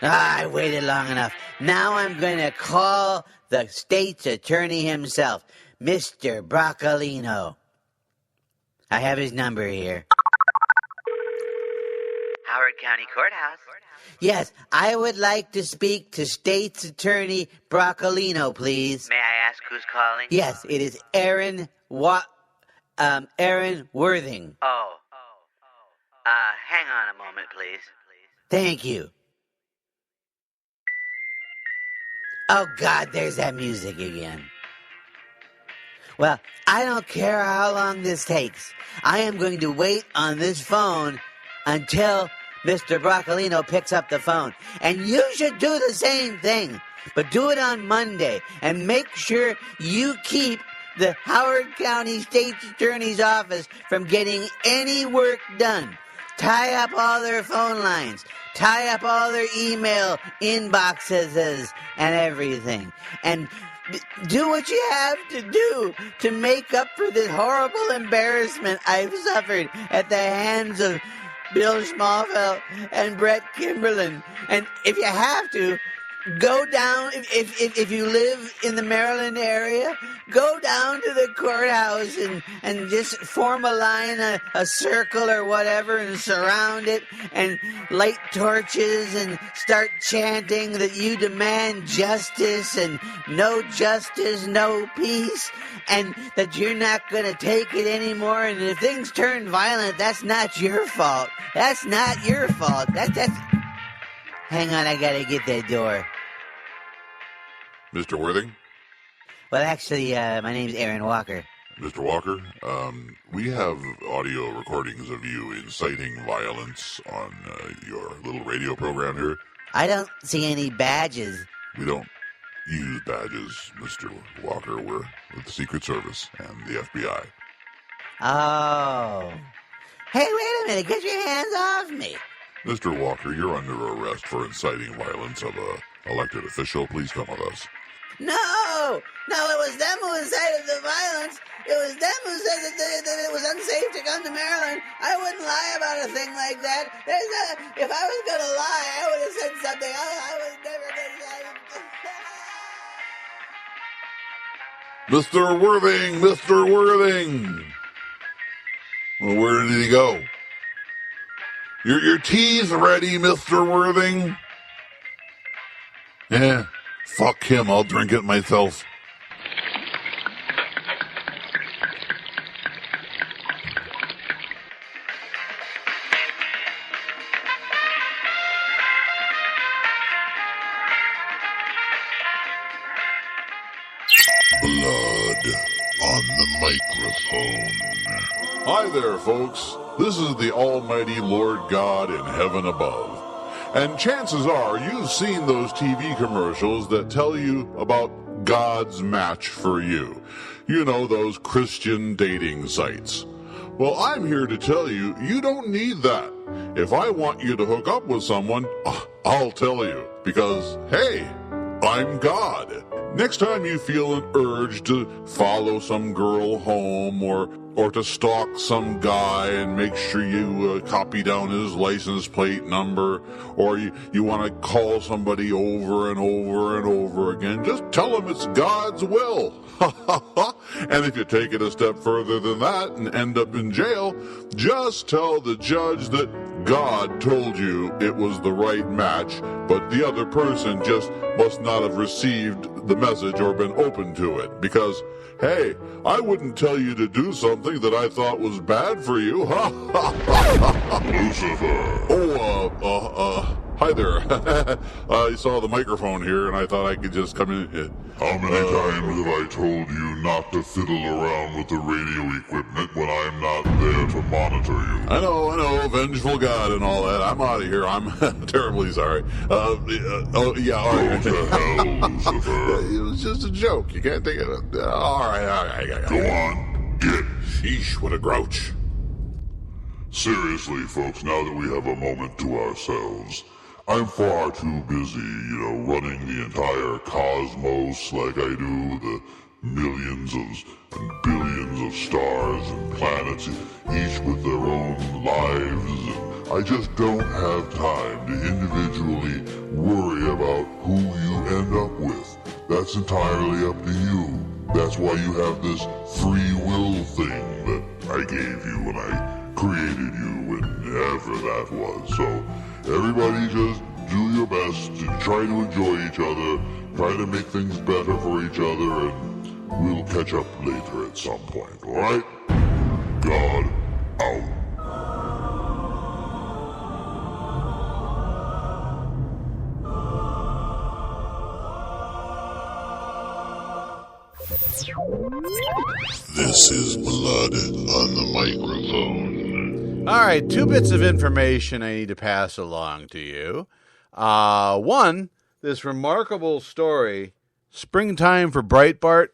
J: I waited long enough. Now I'm going to call the state's attorney himself, Mr. Broccolino. I have his number here.
K: Howard County Courthouse.
J: Yes, I would like to speak to State's Attorney Broccolino, please.
K: May I ask who's calling?
J: Yes, it is Aaron Worthing.
K: Oh. Hang on a moment, please.
J: Thank you. Oh, God, there's that music again. Well, I don't care how long this takes. I am going to wait on this phone until Mr. Broccolino picks up the phone. And you should do the same thing, but do it on Monday. And make sure you keep the Howard County State's Attorney's Office from getting any work done. Tie up all their phone lines. Tie up all their email inboxes and everything. And do what you have to do to make up for this horrible embarrassment I've suffered at the hands of Bill Schmalfeld and Brett Kimberlin. And if you have to, go down, if you live in the Maryland area, go down to the courthouse and just form a line, a circle or whatever, and surround it and light torches and start chanting that you demand justice and no justice, no peace, and that you're not going to take it anymore. And if things turn violent, that's not your fault. That's not your fault. That's... Hang on, I got to get that door.
A: Mr. Worthing?
J: Well, actually, my name's Aaron Walker.
A: Mr. Walker, we have audio recordings of you inciting violence on your little radio program here.
J: I don't see any badges.
A: We don't use badges, Mr. Walker. We're with the Secret Service and the FBI.
J: Oh. Hey, wait a minute. Get your hands off me.
A: Mr. Walker, you're under arrest for inciting violence of a elected official. Please come with us.
J: No, it was them who incited the violence. It was them who said that it was unsafe to come to Maryland. I wouldn't lie about a thing like that. If I was going to lie, I would have said something. I was never going to lie.
A: Mr. Worthing, Mr. Worthing. Well, where did he go? Your tea's ready, Mr. Worthing. Yeah, fuck him. I'll drink it myself. Blood on the microphone. Hi there, folks. This is the almighty Lord God in heaven above. And chances are you've seen those TV commercials that tell you about God's match for you. You know, those Christian dating sites. Well, I'm here to tell you, you don't need that. If I want you to hook up with someone, I'll tell you. Because, hey, I'm God. Next time you feel an urge to follow some girl home or to stalk some guy and make sure you copy down his license plate number, or you want to call somebody over and over and over again, just tell him it's God's will. And if you take it a step further than that and end up in jail, just tell the judge that God told you it was the right match, but the other person just must not have received the message or been open to it. Because, hey, I wouldn't tell you to do something that I thought was bad for you. Lucifer. Hi there. I saw the microphone here, and I thought I could just come in. How many times have I told you not to fiddle around with the radio equipment when I'm not there to monitor you? I know, vengeful God and all that. I'm out of here. I'm terribly sorry. All right. Go to hell, Lucifer. It was just a joke. You can't take it. All right. Go on. Get. Sheesh, what a grouch. Seriously, folks, now that we have a moment to ourselves, I'm far too busy, running the entire cosmos like I do the millions and billions of stars and planets, each with their own lives, and I just don't have time to individually worry about who you end up with. That's entirely up to you. That's why you have this free will thing that I gave you when I created you, whenever that was. So everybody just do your best and try to enjoy each other, try to make things better for each other, and we'll catch up later at some point, alright? God out. This is Blood on the microphone.
D: All right, 2 bits of information I need to pass along to you. One, this remarkable story, Springtime for Breitbart.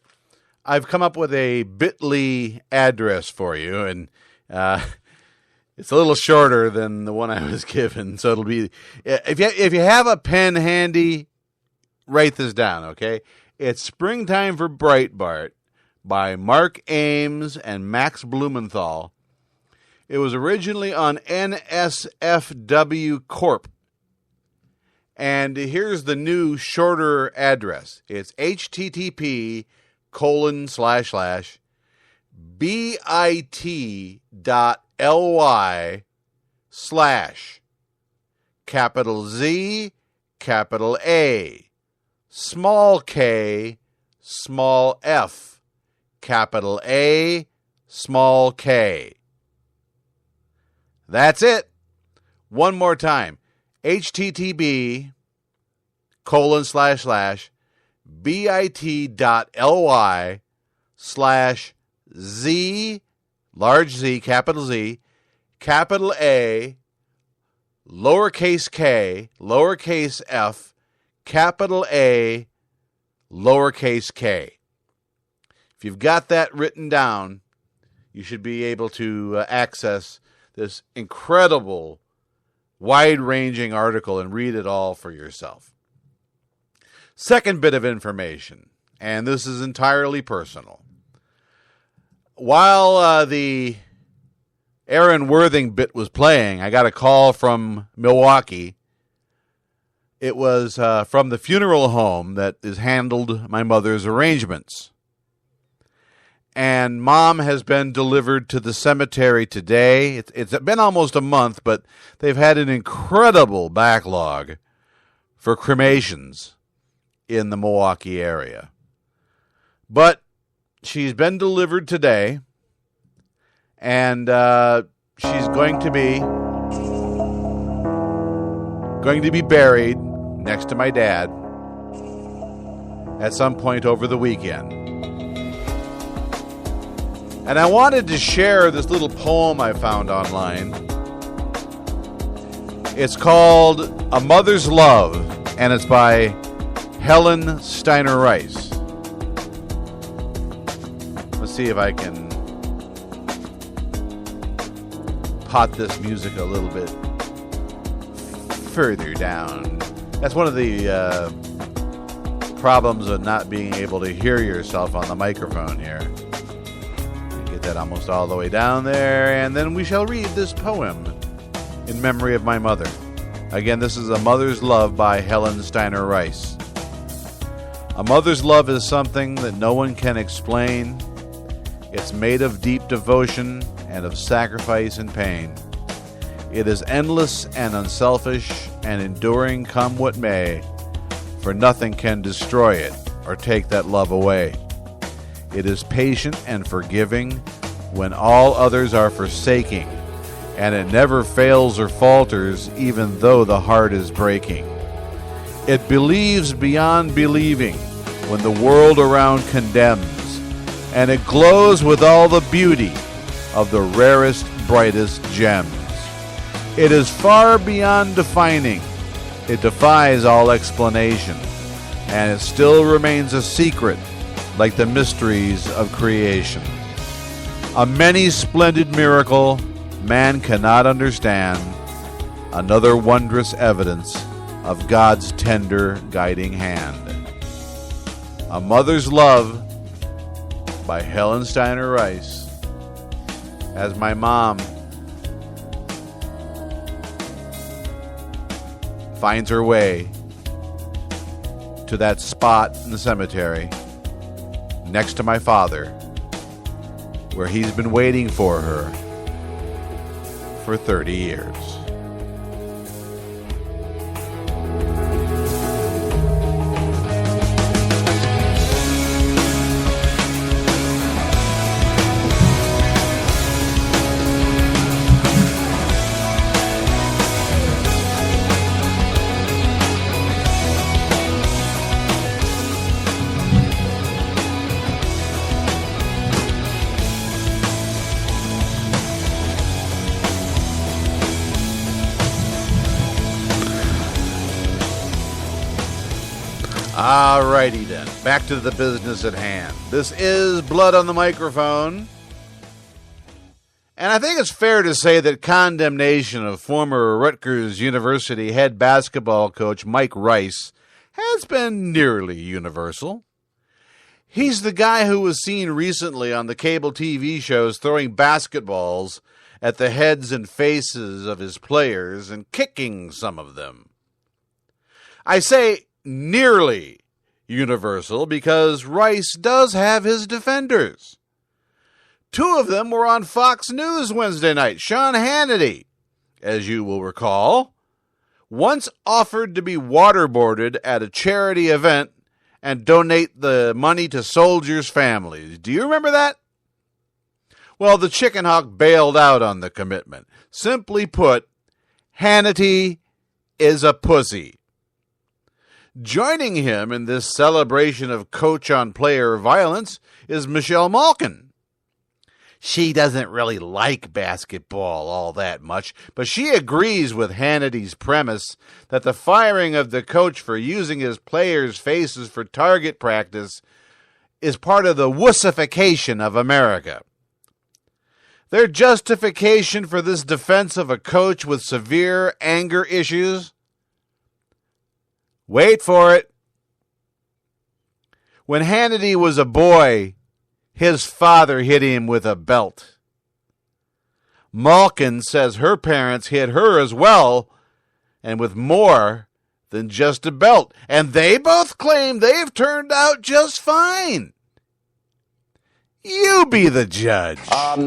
D: I've come up with a bit.ly address for you, and it's a little shorter than the one I was given, so it'll be... If you have a pen handy, write this down, okay? It's Springtime for Breitbart by Mark Ames and Max Blumenthal. It was originally on NSFW Corp. And here's the new shorter address. It's http://bit.ly/capital Z, capital A, small k, small f, capital A, small k. That's it. One more time. http://bit.ly/Z, large Z, capital Z, capital A, lowercase k, lowercase f, capital A, lowercase k. If you've got that written down, you should be able to access this incredible, wide-ranging article and read it all for yourself. Second bit of information. and this is entirely personal. While the Aaron Worthing bit was playing, I got a call from Milwaukee. It was from the funeral home that has handled my mother's arrangements. And Mom has been delivered to the cemetery today. It's been almost a month, but they've had an incredible backlog for cremations in the Milwaukee area. But she's been delivered today, and she's going to be buried next to my dad at some point over the weekend. And I wanted to share this little poem I found online. It's called A Mother's Love, and it's by Helen Steiner Rice. Let's see if I can pot this music a little bit further down. That's one of the problems of not being able to hear yourself on the microphone here. Get that almost all the way down there, and then we shall read this poem in memory of my mother. Again, this is A Mother's Love by Helen Steiner Rice. A mother's love is something that no one can explain. It's made of deep devotion and of sacrifice and pain. It is endless and unselfish and enduring come what may, for nothing can destroy it or take that love away. It is patient and forgiving when all others are forsaking, and it never fails or falters even though the heart is breaking. It believes beyond believing when the world around condemns, and it glows with all the beauty of the rarest, brightest gems. It is far beyond defining. It defies all explanation, and it still remains a secret like the mysteries of creation. A many splendid miracle man cannot understand, another wondrous evidence of God's tender guiding hand. A Mother's Love by Helen Steiner Rice. As my mom finds her way to that spot in the cemetery next to my father, where he's been waiting for her for 30 years. Alrighty then, back to the business at hand. This is Blood on the Microphone. And I think it's fair to say that condemnation of former Rutgers University head basketball coach Mike Rice has been nearly universal. He's the guy who was seen recently on the cable TV shows throwing basketballs at the heads and faces of his players and kicking some of them. I say nearly universal because Rice does have his defenders. Two of them were on Fox News Wednesday night. Sean Hannity, as you will recall, once offered to be waterboarded at a charity event and donate the money to soldiers' families. Do you remember that? Well, the chicken hawk bailed out on the commitment. Simply put, Hannity is a pussy. Joining him in this celebration of coach-on-player violence is Michelle Malkin. She doesn't really like basketball all that much, but she agrees with Hannity's premise that the firing of the coach for using his players' faces for target practice is part of the wussification of America. Their justification for this defense of a coach with severe anger issues? Wait for it. When Hannity was a boy, his father hit him with a belt. Malkin says her parents hit her as well, and with more than just a belt. And they both claim they've turned out just fine. You be the judge.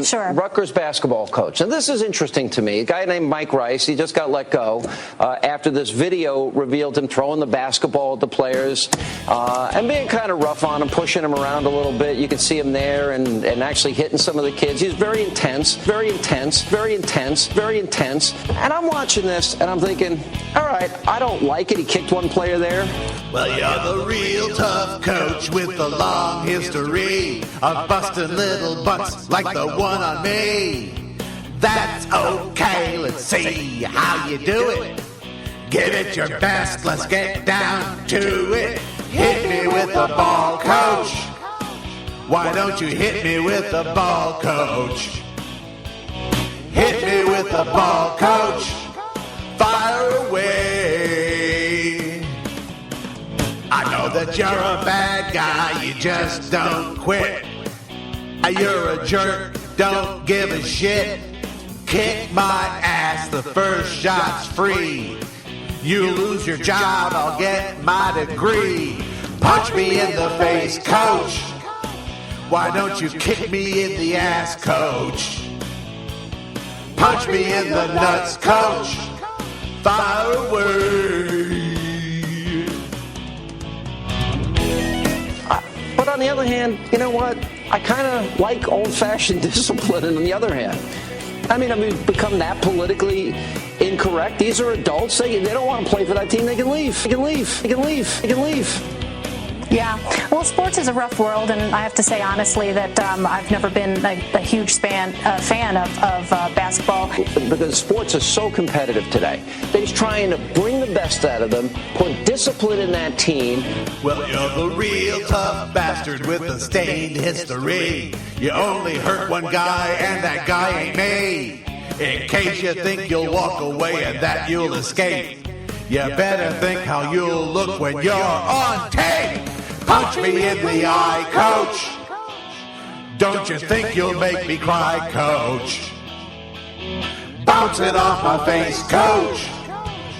L: Sure. Rutgers basketball coach. And this is interesting to me. A guy named Mike Rice, he just got let go after this video revealed him throwing the basketball at the players and being kind of rough on him, pushing him around a little bit. You can see him there and actually hitting some of the kids. He's very intense, very intense, very intense, very intense. And I'm watching this and I'm thinking, all right, I don't like it. He kicked one player there.
M: Well, you're the real tough coach with the long history of busting little butts like the one on me. That's okay, let's see how you do it. Give it your best, let's get down to it. Hit me with the ball, coach. Why don't you hit me with the ball, coach? Hit me with the ball, coach. Fire away. I know that you're a bad guy, you just don't quit. You're a jerk, don't give a shit. Kick my ass, the first shot's free. You lose your job, I'll get my degree. Punch me in the face, coach. Why don't you kick me in the ass, coach? Punch me in the nuts, coach. Fire away.
L: But on the other hand, you know what? I kind of like old-fashioned discipline on the other hand. I mean, we've become that politically incorrect. These are adults. They don't want to play for that team. They can leave. They can leave. They can leave. They can leave.
N: Yeah. Well, sports is a rough world, and I have to say honestly that I've never been a huge fan of basketball.
L: Because sports is so competitive today. They're just trying to bring the best out of them, put discipline in that team.
M: Well, you're the real tough bastard with a stained history. You only hurt one guy, and that guy ain't me. In case you think you'll walk away and that you'll escape, you better think how you'll look when you're on tape. Punch me in the eye, coach. Don't you think you'll make me cry, coach? Bounce it off my face, coach.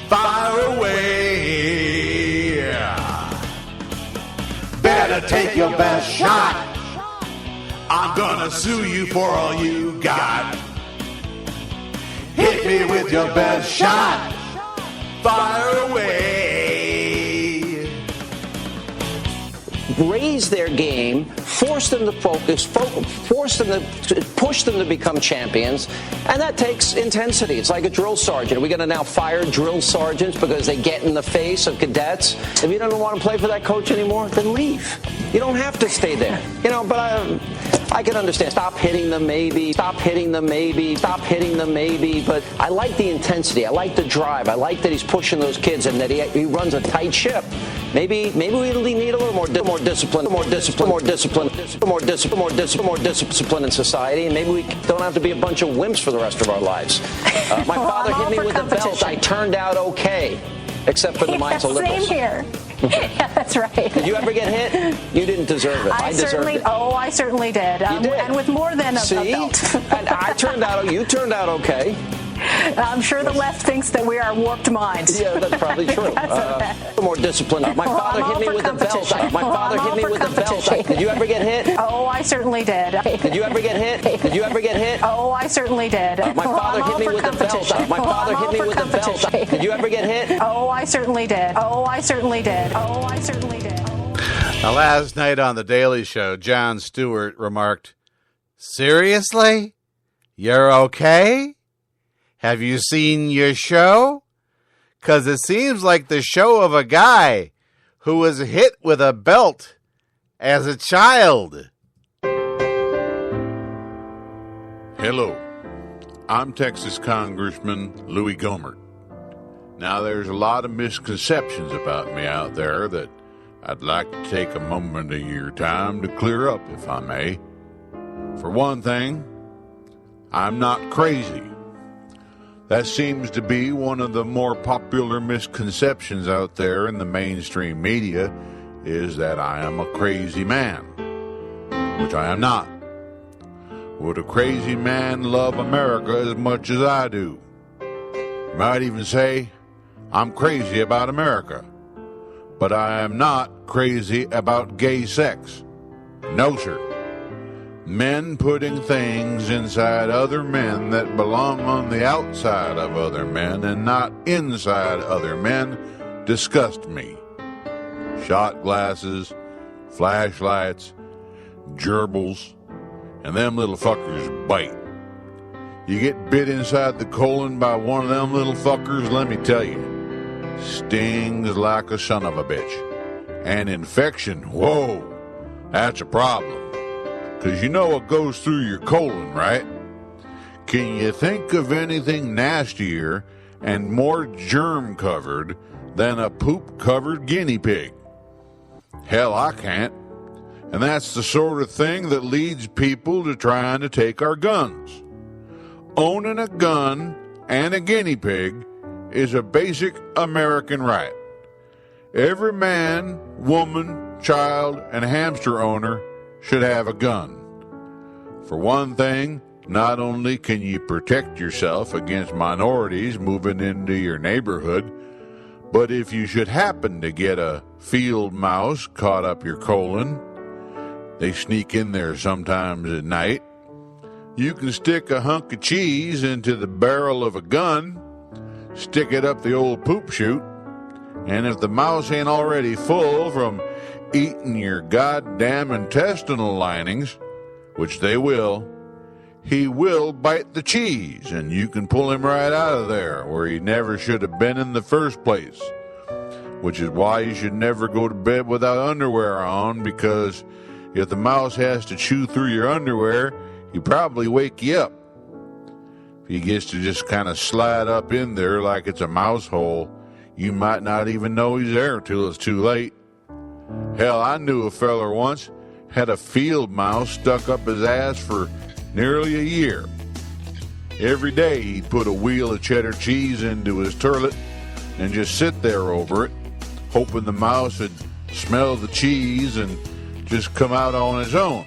M: Fire away. Better take your best shot. I'm gonna sue you for all you got. Hit me with your best shot. Fire away.
L: Raise their game, force them to focus, force them to push them to become champions, and that takes intensity. It's like a drill sergeant. Are we going to now fire drill sergeants because they get in the face of cadets? If you don't want to play for that coach anymore, then leave. You don't have to stay there. You know, but I can understand. Stop hitting them, maybe. Stop hitting them, maybe. Stop hitting them, maybe. But I like the intensity. I like the drive. I like that he's pushing those kids and that he runs a tight ship. Maybe we need a little more discipline in society, and maybe we don't have to be a bunch of wimps for the rest of our lives. My father hit me with a belt. I turned out okay, except for the minds of liberals.
N: Same here. Yeah, that's right.
L: Did you ever get hit? You didn't deserve it. I deserved it.
N: Oh, I certainly did.
L: You did.
N: And with more than a belt.
L: And you turned out okay.
N: I'm sure the left thinks that we are warped minds.
L: Yeah, that's probably true. More discipline. My father hit me with a belt. My father hit me with a belt. Did you ever get hit?
N: Oh, I certainly did.
L: Did you ever get hit? Did you ever get hit?
N: Oh, I certainly did.
L: My father hit me with a belt. My father hit me with a belt. Did you ever get hit?
N: Oh, I certainly did. Oh, I certainly did. Oh, I certainly did.
D: Now, last night on The Daily Show, Jon Stewart remarked, "Seriously? You're okay? Have you seen your show? Because it seems like the show of a guy who was hit with a belt as a child."
A: Hello, I'm Texas Congressman Louis Gohmert. Now, there's a lot of misconceptions about me out there that I'd like to take a moment of your time to clear up, if I may. For one thing, I'm not crazy. That seems to be one of the more popular misconceptions out there in the mainstream media, is that I am a crazy man, which I am not. Would a crazy man love America as much as I do? You might even say I'm crazy about America, but I am not crazy about gay sex. No, sir. Men putting things inside other men that belong on the outside of other men and not inside other men disgust me. Shot glasses, flashlights, gerbils, and them little fuckers bite. You get bit inside the colon by one of them little fuckers, let me tell you, stings like a son of a bitch. And infection, whoa, that's a problem. Because you know what goes through your colon, right? Can you think of anything nastier and more germ-covered than a poop-covered guinea pig? Hell, I can't. And that's the sort of thing that leads people to trying to take our guns. Owning a gun and a guinea pig is a basic American right. Every man, woman, child, and hamster owner should have a gun. For one thing, not only can you protect yourself against minorities moving into your neighborhood, but if you should happen to get a field mouse caught up your colon, they sneak in there sometimes at night, you can stick a hunk of cheese into the barrel of a gun, stick it up the old poop chute, and if the mouse ain't already full from eating your goddamn intestinal linings, which they will, he will bite the cheese, and you can pull him right out of there where he never should have been in the first place. Which is why you should never go to bed without underwear on, because if the mouse has to chew through your underwear, he'll probably wake you up. If he gets to just kind of slide up in there like it's a mouse hole, you might not even know he's there till it's too late. Hell, I knew a feller once had a field mouse stuck up his ass for nearly a year. Every day he'd put a wheel of cheddar cheese into his toilet and just sit there over it, hoping the mouse would smell the cheese and just come out on its own.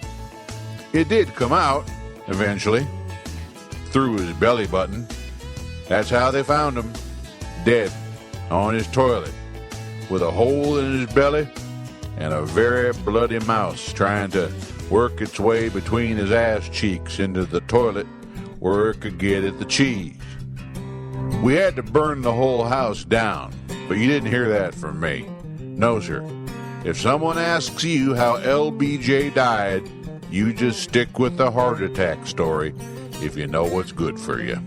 A: It did come out, eventually, through his belly button. That's how they found him, dead, on his toilet, with a hole in his belly and a very bloody mouse trying to work its way between his ass cheeks into the toilet where it could get at the cheese. We had to burn the whole house down, but you didn't hear that from me. No, sir. If someone asks you how LBJ died, you just stick with the heart attack story if you know what's good for you.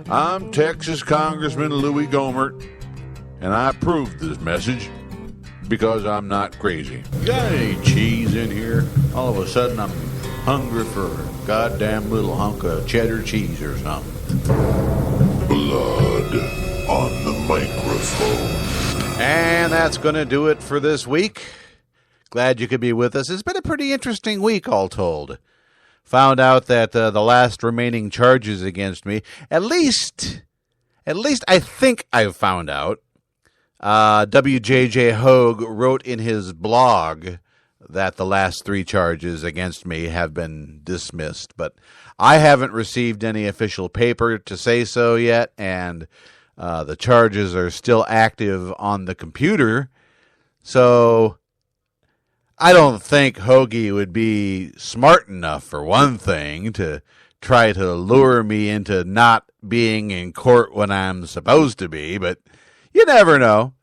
A: I'm Texas Congressman Louis Gohmert, and I approve this message because I'm not crazy. You got any cheese in here? All of a sudden I'm hungry for a goddamn little hunk of cheddar cheese or something. Blood on the microphone.
D: And that's going to do it for this week. Glad you could be with us. It's been a pretty interesting week, all told. Found out that the last remaining charges against me, at least I think I've found out. WJJ Hogue wrote in his blog that the last 3 charges against me have been dismissed, but I haven't received any official paper to say so yet, and the charges are still active on the computer, so I don't think Hoagie would be smart enough, for one thing, to try to lure me into not being in court when I'm supposed to be, but you never know.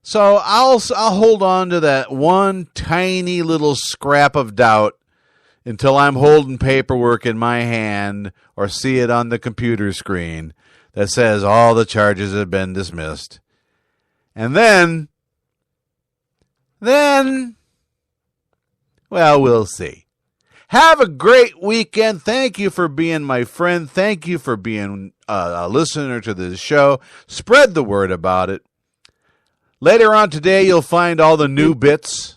D: So I'll hold on to that one tiny little scrap of doubt until I'm holding paperwork in my hand or see it on the computer screen that says all the charges have been dismissed. And then, well, we'll see. Have a great weekend. Thank you for being my friend. Thank you for being a listener to this show. Spread the word about it. Later on today, you'll find all the new bits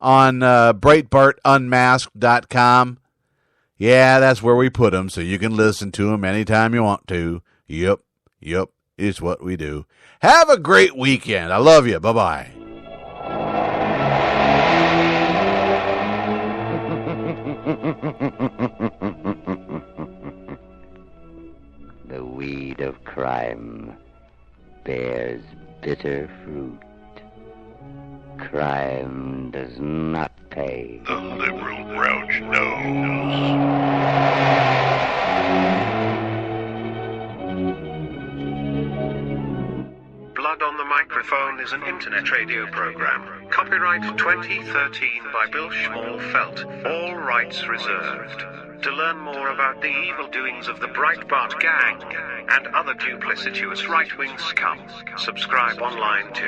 D: on BreitbartUnmasked.com. Yeah, that's where we put them, so you can listen to them anytime you want to. Yep, it's what we do. Have a great weekend. I love you. Bye-bye.
C: The weed of crime bears bitter fruit. Crime does not pay.
O: The liberal grouch knows.
P: Blood on the Microphone is an internet radio program. Copyright 2013 by Bill Schmalfelt. All rights reserved. To learn more about the evil doings of the Breitbart gang and other duplicitous right-wing scum, subscribe online to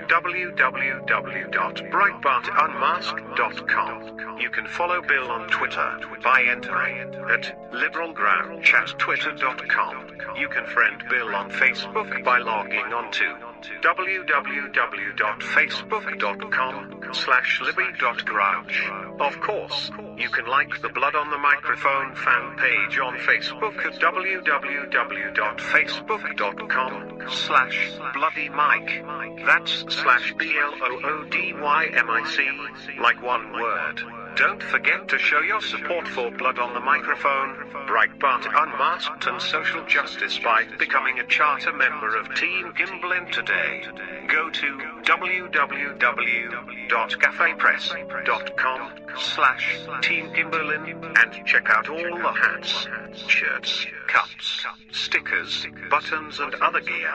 P: www.breitbartunmasked.com. You can follow Bill on Twitter by entering at liberalgrouch@twitter.com. You can friend Bill on Facebook by logging on to www.facebook.com/libby.grouch. Of course, you can like the Blood on the Microphone fan page on Facebook at www.facebook.com/bloodymike. That's /BLOODYMIC, like one word. Don't forget to show your support for Blood on the Microphone, Breitbart Unmasked and Social Justice by becoming a charter member of Team Gimbalin today. Go to www.cafepress.com/Team Gimbalin and check out all the hats, shirts, cups, stickers, buttons and other gear.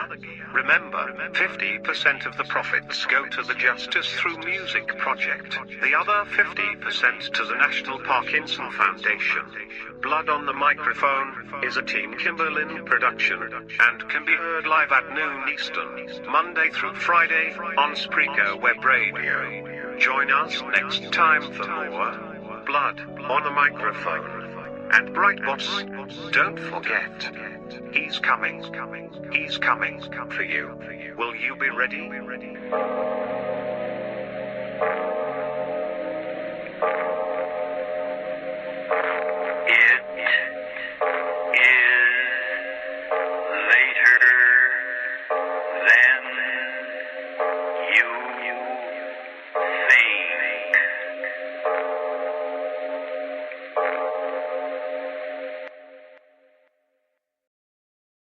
P: Remember, 50% of the profits go to the Justice Through Music project. The other 50% to the National Parkinson Foundation. Blood on the Microphone is a Team Kimberlin production and can be heard live at noon Eastern, Monday through Friday on Spreaker Web Radio. Join us next time for more Blood on the Microphone. And Breitbots, don't forget, he's coming. He's coming for you. Will you be ready?